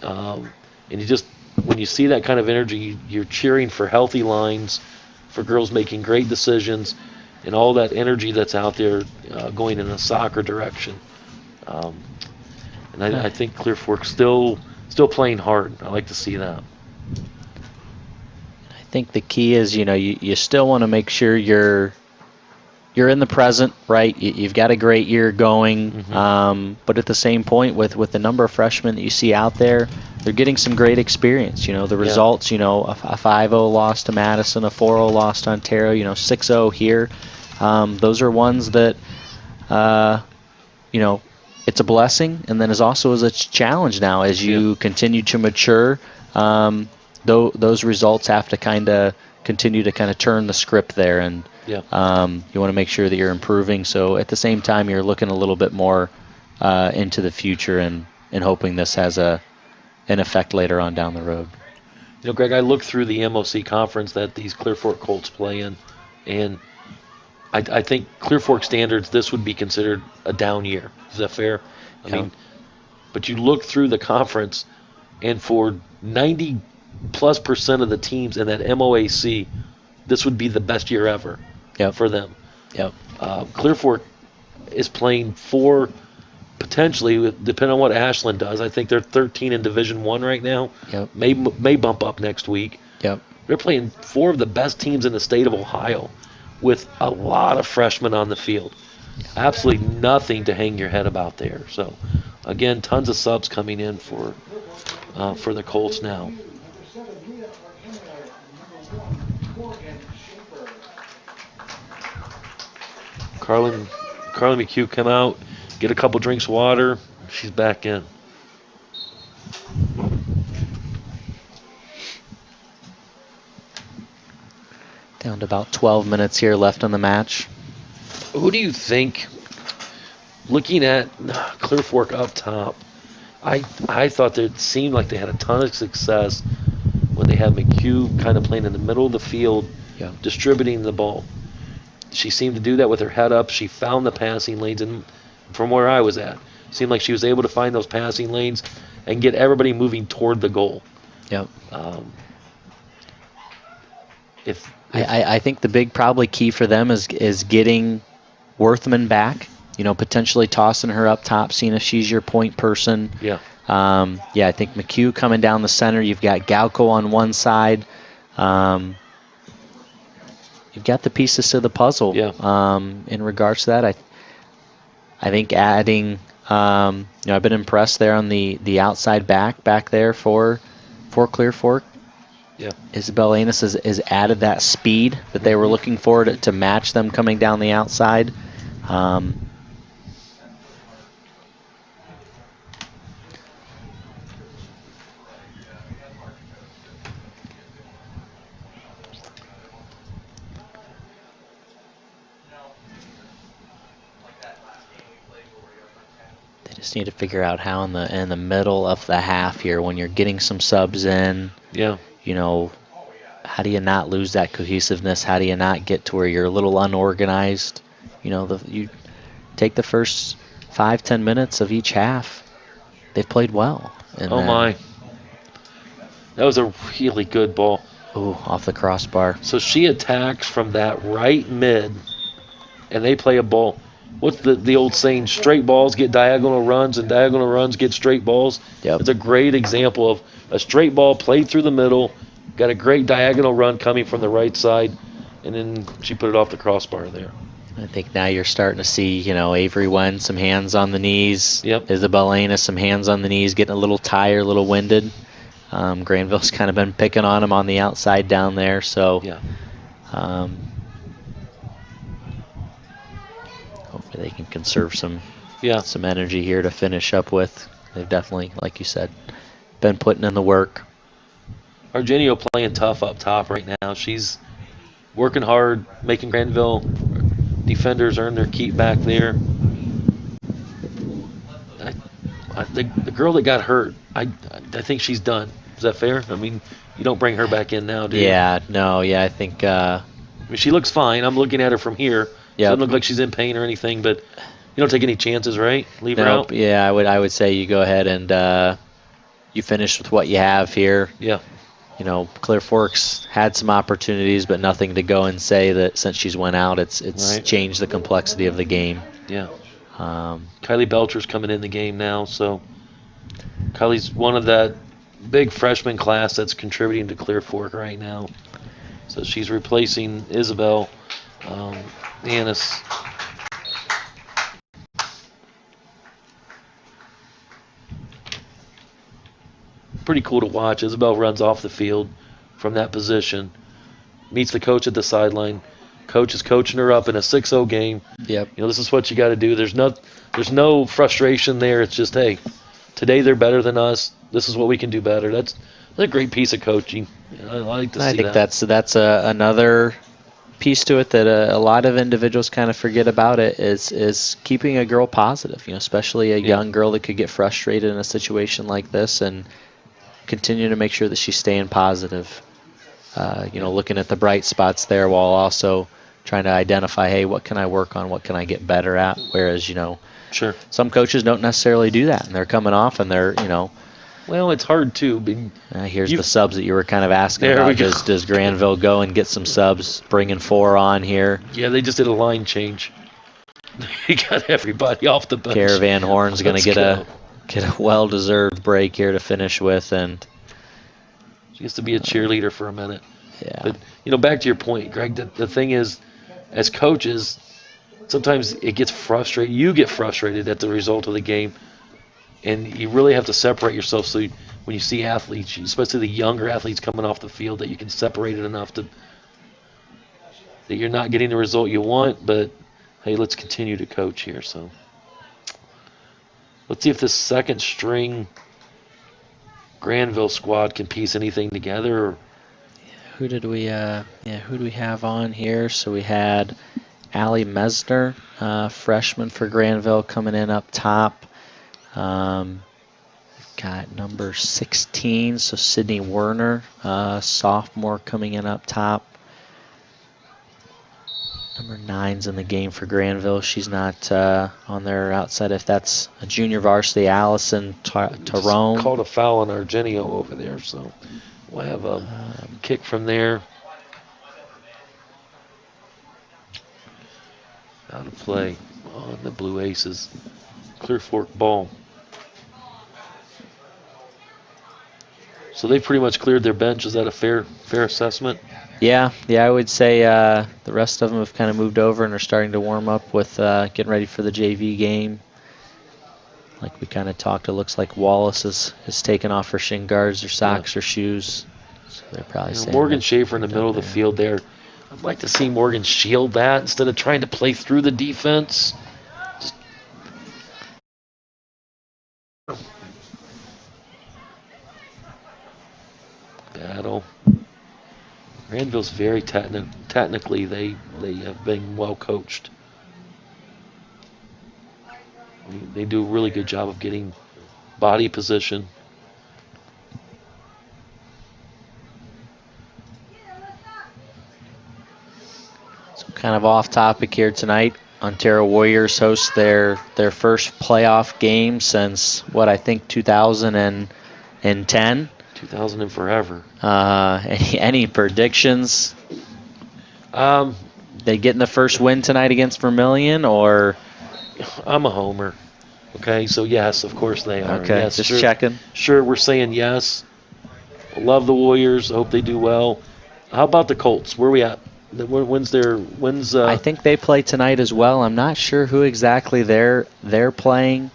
And you just, when you see that kind of energy, you're cheering for healthy lines, for girls making great decisions, and all that energy that's out there going in a soccer direction. And I think Clear Fork's still playing hard. I like to see that. I think the key is, you know, you still want to make sure you're in the present, right? You've got a great year going, but at the same point, with the number of freshmen that you see out there, they're getting some great experience. You know, the results, you know, a 5-0 loss to Madison, a 4-0 loss to Ontario, you know, 6-0 here. Those are ones that, you know, it's a blessing, and then also as a challenge now as you continue to mature. Those results have to kind of continue to kind of turn the script there, and you want to make sure that you're improving. So at the same time, you're looking a little bit more into the future and hoping this has an effect later on down the road. You know, Greg, I looked through the MOC conference that these Clear Fork Colts play in, and I think Clear Fork standards, this would be considered a down year. Is that fair? I mean, but you look through the conference, and for 90+% of the teams in that MOAC, this would be the best year ever for them. Clear Fork is playing 4, potentially, depending on what Ashland does. I think they're 13 in Division I right now. May bump up next week. They're playing 4 of the best teams in the state of Ohio with a lot of freshmen on the field. Absolutely nothing to hang your head about there. So, again, tons of subs coming in for the Colts now. Carly McHugh come out, get a couple drinks of water. She's back in. Down to about 12 minutes here left on the match. Who do you think, looking at Clear Fork up top, I thought that it seemed like they had a ton of success when they had McHugh kind of playing in the middle of the field, distributing the ball. She seemed to do that with her head up. She found the passing lanes, and from where I was at, it seemed like she was able to find those passing lanes and get everybody moving toward the goal. I think the big probably key for them is getting Worthman back. You know, potentially tossing her up top, seeing if she's your point person. I think McHugh coming down the center. You've got Galco on one side. You've got the pieces to the puzzle. In regards to that, I think adding. I've been impressed there on the outside back there for Clear Fork. Isabel Anus has added that speed that they were looking for to match them coming down the outside. They just need to figure out how in the middle of the half here, when you're getting some subs in, you know, how do you not lose that cohesiveness? How do you not get to where you're a little unorganized? You know, you take the first 5-10 minutes of each half. They've played well. My. That was a really good ball. Ooh, off the crossbar. So she attacks from that right mid, and they play a ball. What's the old saying? Straight balls get diagonal runs, and diagonal runs get straight balls. It's a great example of a straight ball played through the middle, got a great diagonal run coming from the right side, and then she put it off the crossbar there. I think now you're starting to see, you know, Avery Wen, some hands on the knees. Isabel Anus, some hands on the knees, getting a little tired, a little winded. Granville's kind of been picking on him on the outside down there, so hopefully they can conserve some energy here to finish up with. They've definitely, like you said, been putting in the work. Argenio playing tough up top right now. She's working hard, making Granville defenders earn their keep back there. The girl that got hurt, I think she's done. Is that fair? I mean, you don't bring her back in now, do you? Yeah, no, yeah, I think. I mean, she looks fine. I'm looking at her from here. She Yep. doesn't look like she's in pain or anything, but you don't take any chances, right? Leave her Nope. out. Yeah, I would say you go ahead and you finish with what you have here. Yeah. You know, Clear Fork's had some opportunities, but nothing to go and say that since she's went out, it's Right. changed the complexity of the game. Yeah. Um, Kylie Belcher's coming in the game now, so Kylie's one of that big freshman class that's contributing to Clear Fork right now. So she's replacing Isabel Annis. Pretty cool to watch. Isabel runs off the field from that position, meets the coach at the sideline. Coach is coaching her up in a 6-0 game. yep. You know, this is what you got to do. There's no frustration there. It's just, hey, today they're better than us. This is what we can do better. That's a great piece of coaching. I like to see I think that. that's another piece to it that a lot of individuals kind of forget about. It is keeping a girl positive. You know, especially a young girl that could get frustrated in a situation like this, and continue to make sure that she's staying positive. You know, looking at the bright spots there while also trying to identify, hey, what can I work on? What can I get better at? Whereas, you know, Sure. some coaches don't necessarily do that, and they're coming off and they're, you know, Well, it's hard too. here's You- the subs that you were kind of asking There we about. go. Does Granville go and get some subs, bringing 4 on here? Yeah, they just did a line change. He got everybody off the bench. Caravan Horn's going to Let's get a well-deserved break here to finish with, and She gets to be a cheerleader for a minute. yeah, But, you know, back to your point, Greg, the thing is, as coaches, sometimes it gets frustrated. You get frustrated at the result of the game, and you really have to separate yourself so when you see athletes, especially the younger athletes coming off the field, that you can separate it enough that you're not getting the result you want, but, hey, let's continue to coach here. So let's see if this second string Granville squad can piece anything together. Or, who did we have on here? So we had Allie Mesner, freshman for Granville, coming in up top. Got number 16, so Sydney Werner, sophomore, coming in up top. Number 9's in the game for Granville. She's not on there outside. If that's a junior varsity, Allison Tyrone. just called a foul on Argenio over there, so we'll have a kick from there. Out of play on the Blue Aces. Clear Fork ball. So they pretty much cleared their bench. Is that a fair assessment? Yeah, I would say the rest of them have kind of moved over and are starting to warm up with getting ready for the JV game. Like we kind of talked, it looks like Wallace has taken off her shin guards, her socks, her shoes. So they're probably saying Morgan that Schaefer in the middle of the field there. I'd like to see Morgan shield that instead of trying to play through the defense. Just battle. Granville's very technically they have been well coached. They do a really good job of getting body position. So kind of off topic here tonight. Ontario Warriors host their first playoff game since I think 2010. 2000 and forever. Any predictions? They getting the first win tonight against Vermilion, or I'm a homer. Okay, so yes, of course they are. okay, Yes, just sure. checking. Sure, we're saying yes. Love the Warriors. Hope they do well. How about the Colts? Where are we at? When's I think they play tonight as well. I'm not sure who exactly they're playing.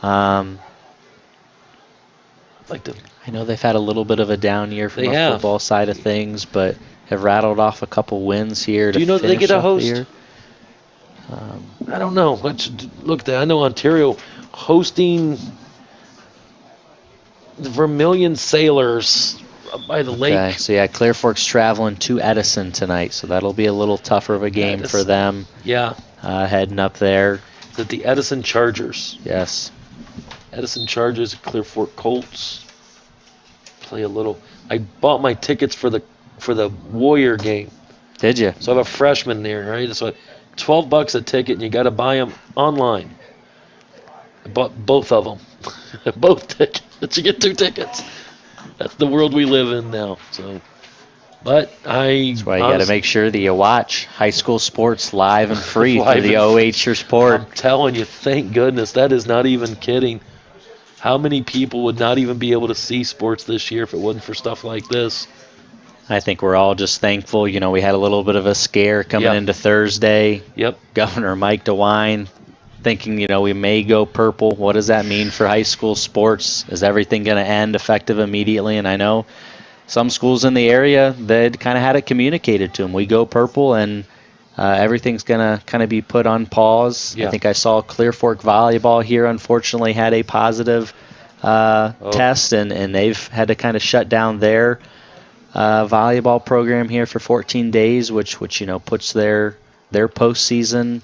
like the I know they've had a little bit of a down year from They a have. football side of things, but have rattled off a couple wins here. Do to you know that they finish get a off the host? year. I don't know. Let's look. I know Ontario hosting the Vermilion Sailors up by the lake. Okay, so yeah, Clear Fork's traveling to Edison tonight, so that'll be a little tougher of a game for them. Yeah. Heading up there. Is it the Edison Chargers? Yes. Edison Chargers, Clear Fork Colts. Play a little. I bought my tickets for the Warrior game. Did you? So I have a freshman there, right? So $12 a ticket, and you got to buy them online. I bought both of them, both tickets. You get 2 tickets. That's the world we live in now. So, but That's why you got to make sure that you watch high school sports live and free Live through the and OH Your Sport. I'm telling you, thank goodness. That is not even kidding. How many people would not even be able to see sports this year if it wasn't for stuff like this? I think we're all just thankful. You know, we had a little bit of a scare coming into Thursday. Yep. Governor Mike DeWine thinking, you know, we may go purple. What does that mean for high school sports? Is everything going to end effective immediately? And I know some schools in the area, they'd kind of had it communicated to them. We go purple, and everything's going to kind of be put on pause. Yeah. I think I saw Clear Fork Volleyball here, unfortunately, had a positive test, and they've had to kind of shut down their volleyball program here for 14 days, which you know puts their postseason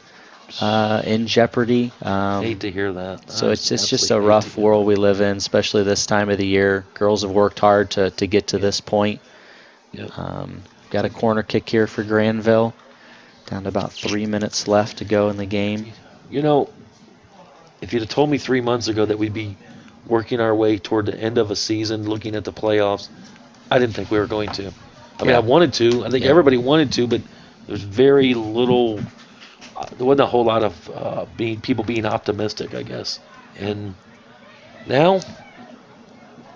in jeopardy. Hate to hear that. So it's just a rough world we live in, especially this time of the year. Girls have worked hard to get to this point. Yep. Got a corner kick here for Granville. Down to about 3 minutes left to go in the game. You know, if you'd have told me 3 months ago that we'd be working our way toward the end of a season, looking at the playoffs, I didn't think we were going to. I mean, I wanted to. I think everybody wanted to, but there's very little. There wasn't a whole lot of people being optimistic, I guess. And now,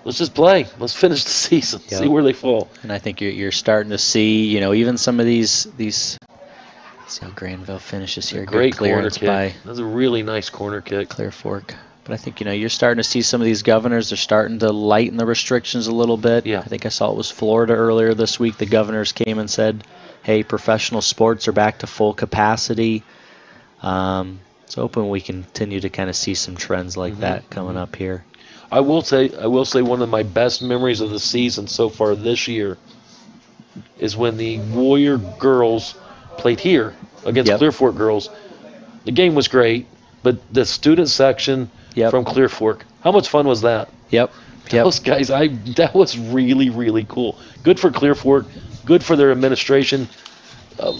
let's just play. Let's finish the season. See where they fall. And I think you're starting to see, you know, even some of these. Let's see how Granville finishes here. Great Good clearance corner kick. by That's a really nice corner kick. Clear Fork. But I think, you know, you're starting to see some of these governors, they're starting to lighten the restrictions a little bit. Yeah. I think I saw it was Florida earlier this week. The governors came and said, hey, professional sports are back to full capacity. It's hoping we continue to kind of see some trends like that coming up here. I will say one of my best memories of the season so far this year is when the Warrior girls played here against Clear Fork girls. The game was great, but the student section from Clear Fork, how much fun was that? Those guys, that was really, really cool. Good for Clear Fork, good for their administration.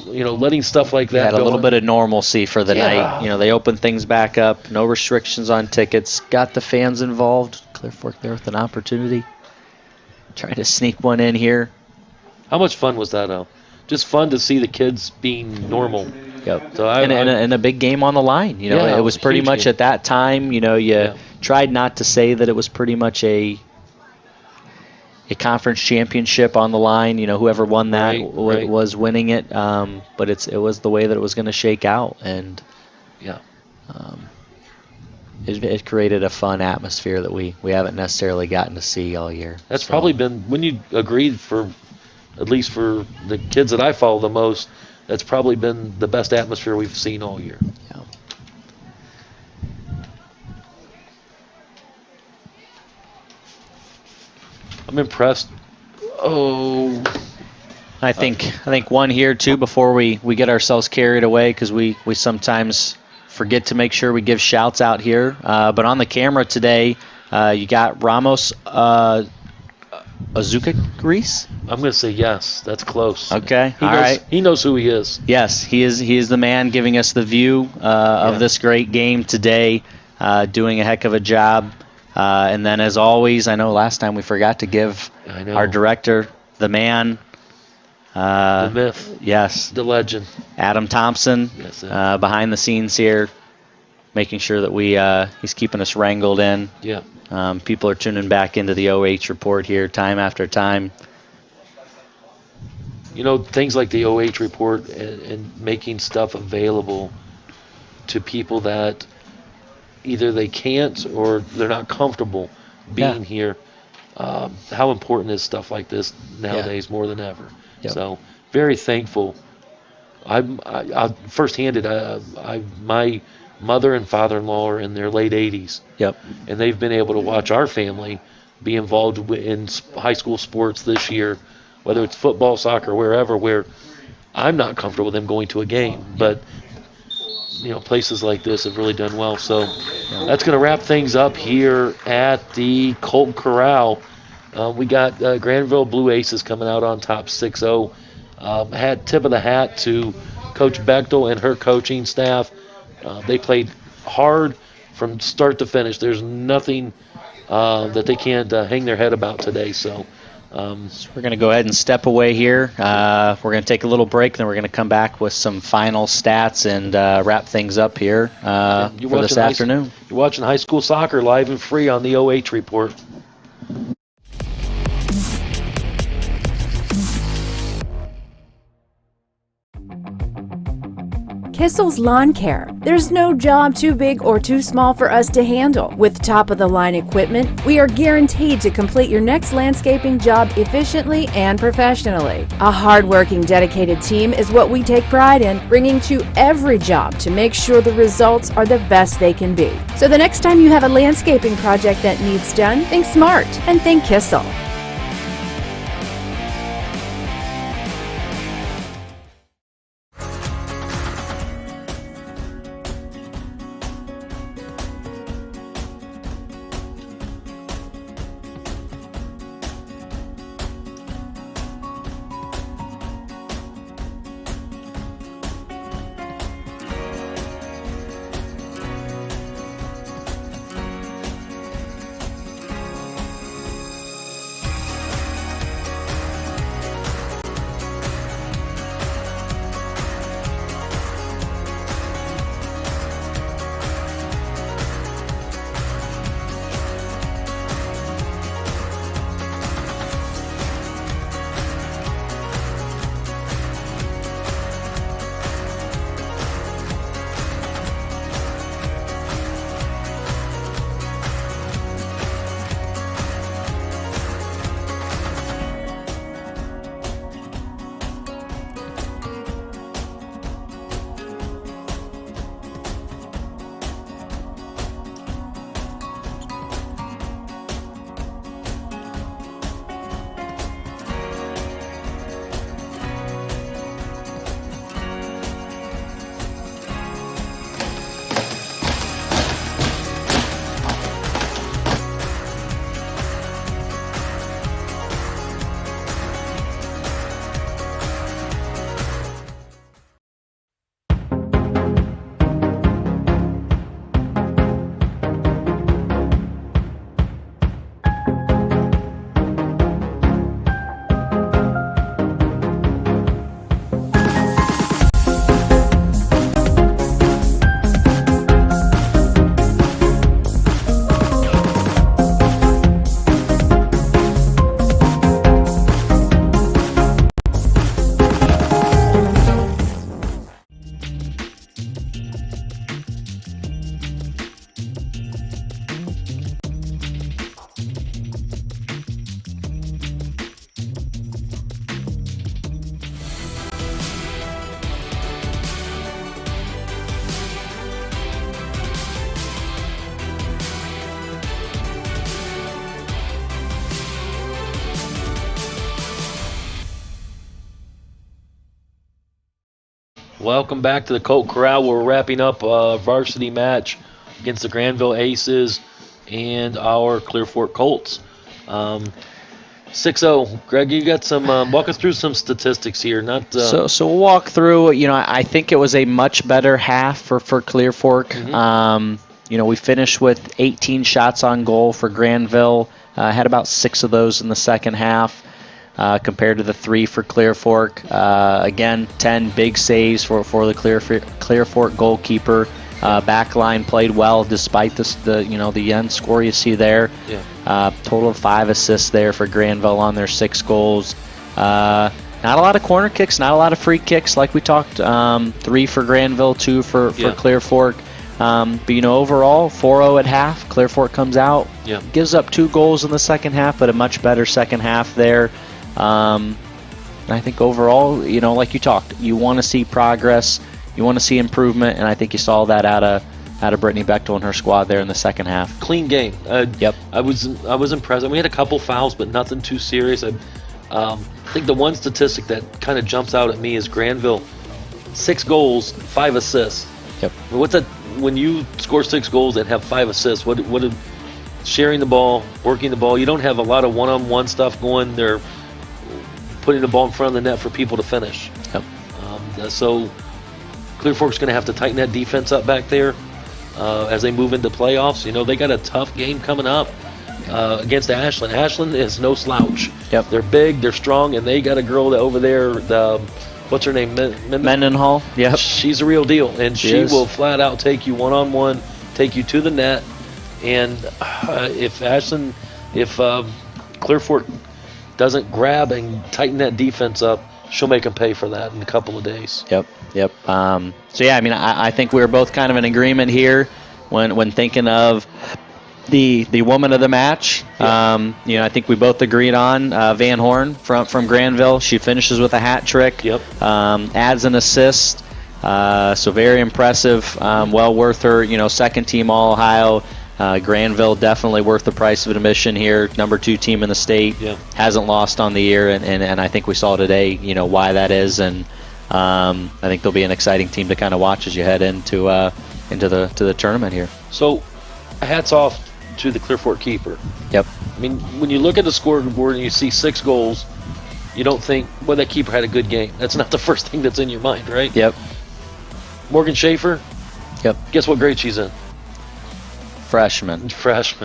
You know, letting stuff like that Had a go little on. bit of normalcy for the night. You know, they opened things back up, no restrictions on tickets, got the fans involved. Clear Fork there with an opportunity. Trying to sneak one in here. How much fun was that, Al? Just fun to see the kids being normal. So and a big game on the line. You know, it was pretty much game. at that time, you know, you tried not to say that it was pretty much a conference championship on the line. You know, whoever won that was winning it. But it was the way that it was going to shake out, and it created a fun atmosphere that we haven't necessarily gotten to see all year. That's probably been, when you agreed, for at least for the kids that I follow the most, that's probably been the best atmosphere we've seen all year. Yeah. I'm impressed. Oh. I think one here too before we get ourselves carried away, because we sometimes forget to make sure we give shouts out here. But on the camera today, you got Ramos Azuka Grease. I'm going to say yes. That's close. Okay. He knows who he is. Yes, he is the man giving us the view of this great game today, doing a heck of a job. And then, as always, I know last time we forgot to give our director, the man, the myth, yes, the legend, Adam Thompson, behind the scenes here, making sure that he's keeping us wrangled in. Yeah. People are tuning back into the OH report here time after time. You know, things like the OH report and making stuff available to people that either they can't or they're not comfortable being here. How important is stuff like this nowadays more than ever? Yep. So very thankful. I first-handed. My mother and father-in-law are in their late 80s. Yep. And they've been able to watch our family be involved in high school sports this year, whether it's football, soccer, wherever, where I'm not comfortable with them going to a game. But, places like this have really done well. So that's going to wrap things up here at the Colt Corral. We got Granville Blue Aces coming out on top 6-0. Tip of the hat to Coach Bechtel and her coaching staff. They played hard from start to finish. There's nothing that they can't hang their head about today. So we're going to go ahead and step away here. We're going to take a little break, then we're going to come back with some final stats and wrap things up here for this afternoon. You're watching high school soccer live and free on the OH Report. Kissel's Lawn Care. There's no job too big or too small for us to handle. With top-of-the-line equipment, we are guaranteed to complete your next landscaping job efficiently and professionally. A hard-working, dedicated team is what we take pride in, bringing to every job to make sure the results are the best they can be. So the next time you have a landscaping project that needs done, think smart and think Kissel. Welcome back to the Colt Corral. We're wrapping up a varsity match against the Granville Aces and our Clear Fork Colts. 6-0. Greg, you got some. Walk us through some statistics here. So we'll walk through. I think it was a much better half for Clear Fork. Mm-hmm. We finished with 18 shots on goal for Granville. Had about 6 of those in the second half. Compared to the 3 for Clear Fork. Again, 10 big saves for the Clear Fork goalkeeper. Back line played well despite the end score you see there. Yeah. Total of 5 assists there for Granville on their 6 goals. Not a lot of corner kicks, not a lot of free kicks like we talked. 3 for Granville, 2 for Clear Fork. But overall, 4-0 at half. Clear Fork comes out, gives up 2 goals in the second half, but a much better second half there. And I think overall, like you talked, you want to see progress, you want to see improvement, and I think you saw that out out of Brittany Bechtel and her squad there in the second half. Clean game. Yep. I was impressed. We had a couple fouls, but nothing too serious. I think the one statistic that kind of jumps out at me is Granville, 6 goals, 5 assists. Yep. What's that? When you score 6 goals and have 5 assists, what sharing the ball, working the ball? You don't have a lot of one-on-one stuff going. They're putting the ball in front of the net for people to finish. Yep. So Clear Fork's going to have to tighten that defense up back there as they move into playoffs. You know, they got a tough game coming up against Ashland. Ashland is no slouch. Yep. They're big, they're strong, and they got a girl that over there, what's her name? Mendenhall. Yep. She's a real deal, and she will flat out take you one-on-one, take you to the net. And if Clear Fork doesn't grab and tighten that defense up, she'll make them pay for that in a couple of days. Yep. So yeah, I mean, I think we were both kind of in agreement here when thinking of the woman of the match. Yeah. You know, I think we both agreed on Van Horn from Granville. She finishes with a hat trick. Yep. Adds an assist. So very impressive. Well worth her. You know, second team All Ohio. Granville definitely worth the price of admission here. Number 2 team in the state. Yeah. Hasn't lost on the year, and I think we saw today, you know, why that is, and I think they'll be an exciting team to kind of watch as you head into the tournament here. So, hats off to the Clear Fork keeper. Yep. I mean, when you look at the scoreboard and you see 6 goals, you don't think, well, that keeper had a good game. That's not the first thing that's in your mind, right? Yep. Morgan Schaefer. Yep. Guess what grade she's in? Freshman.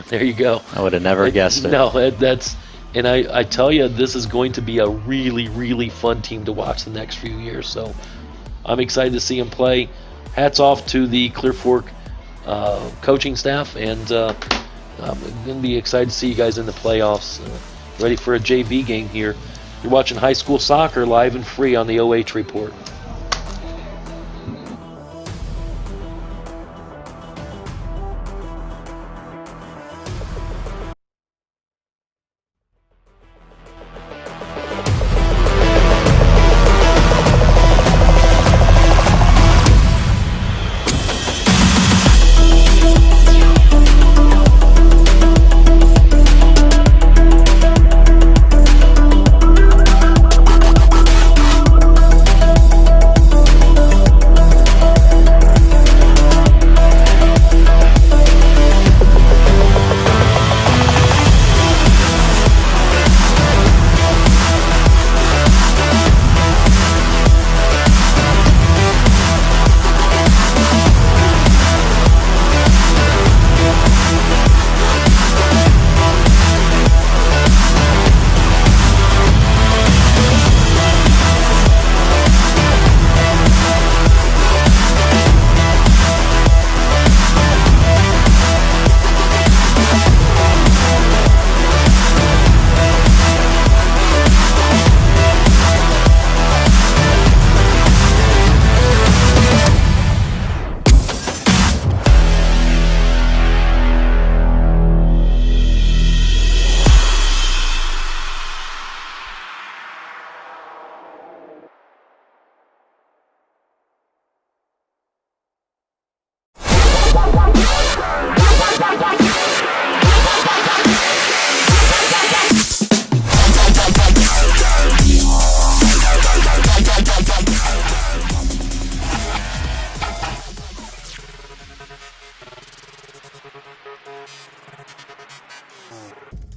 There you go. I would have never guessed it. No, that's, and I tell you, this is going to be a really, really fun team to watch the next few years. So I'm excited to see them play. Hats off to the Clear Fork coaching staff, and I'm going to be excited to see you guys in the playoffs. Ready for a JV game here. You're watching high school soccer live and free on the OH Report.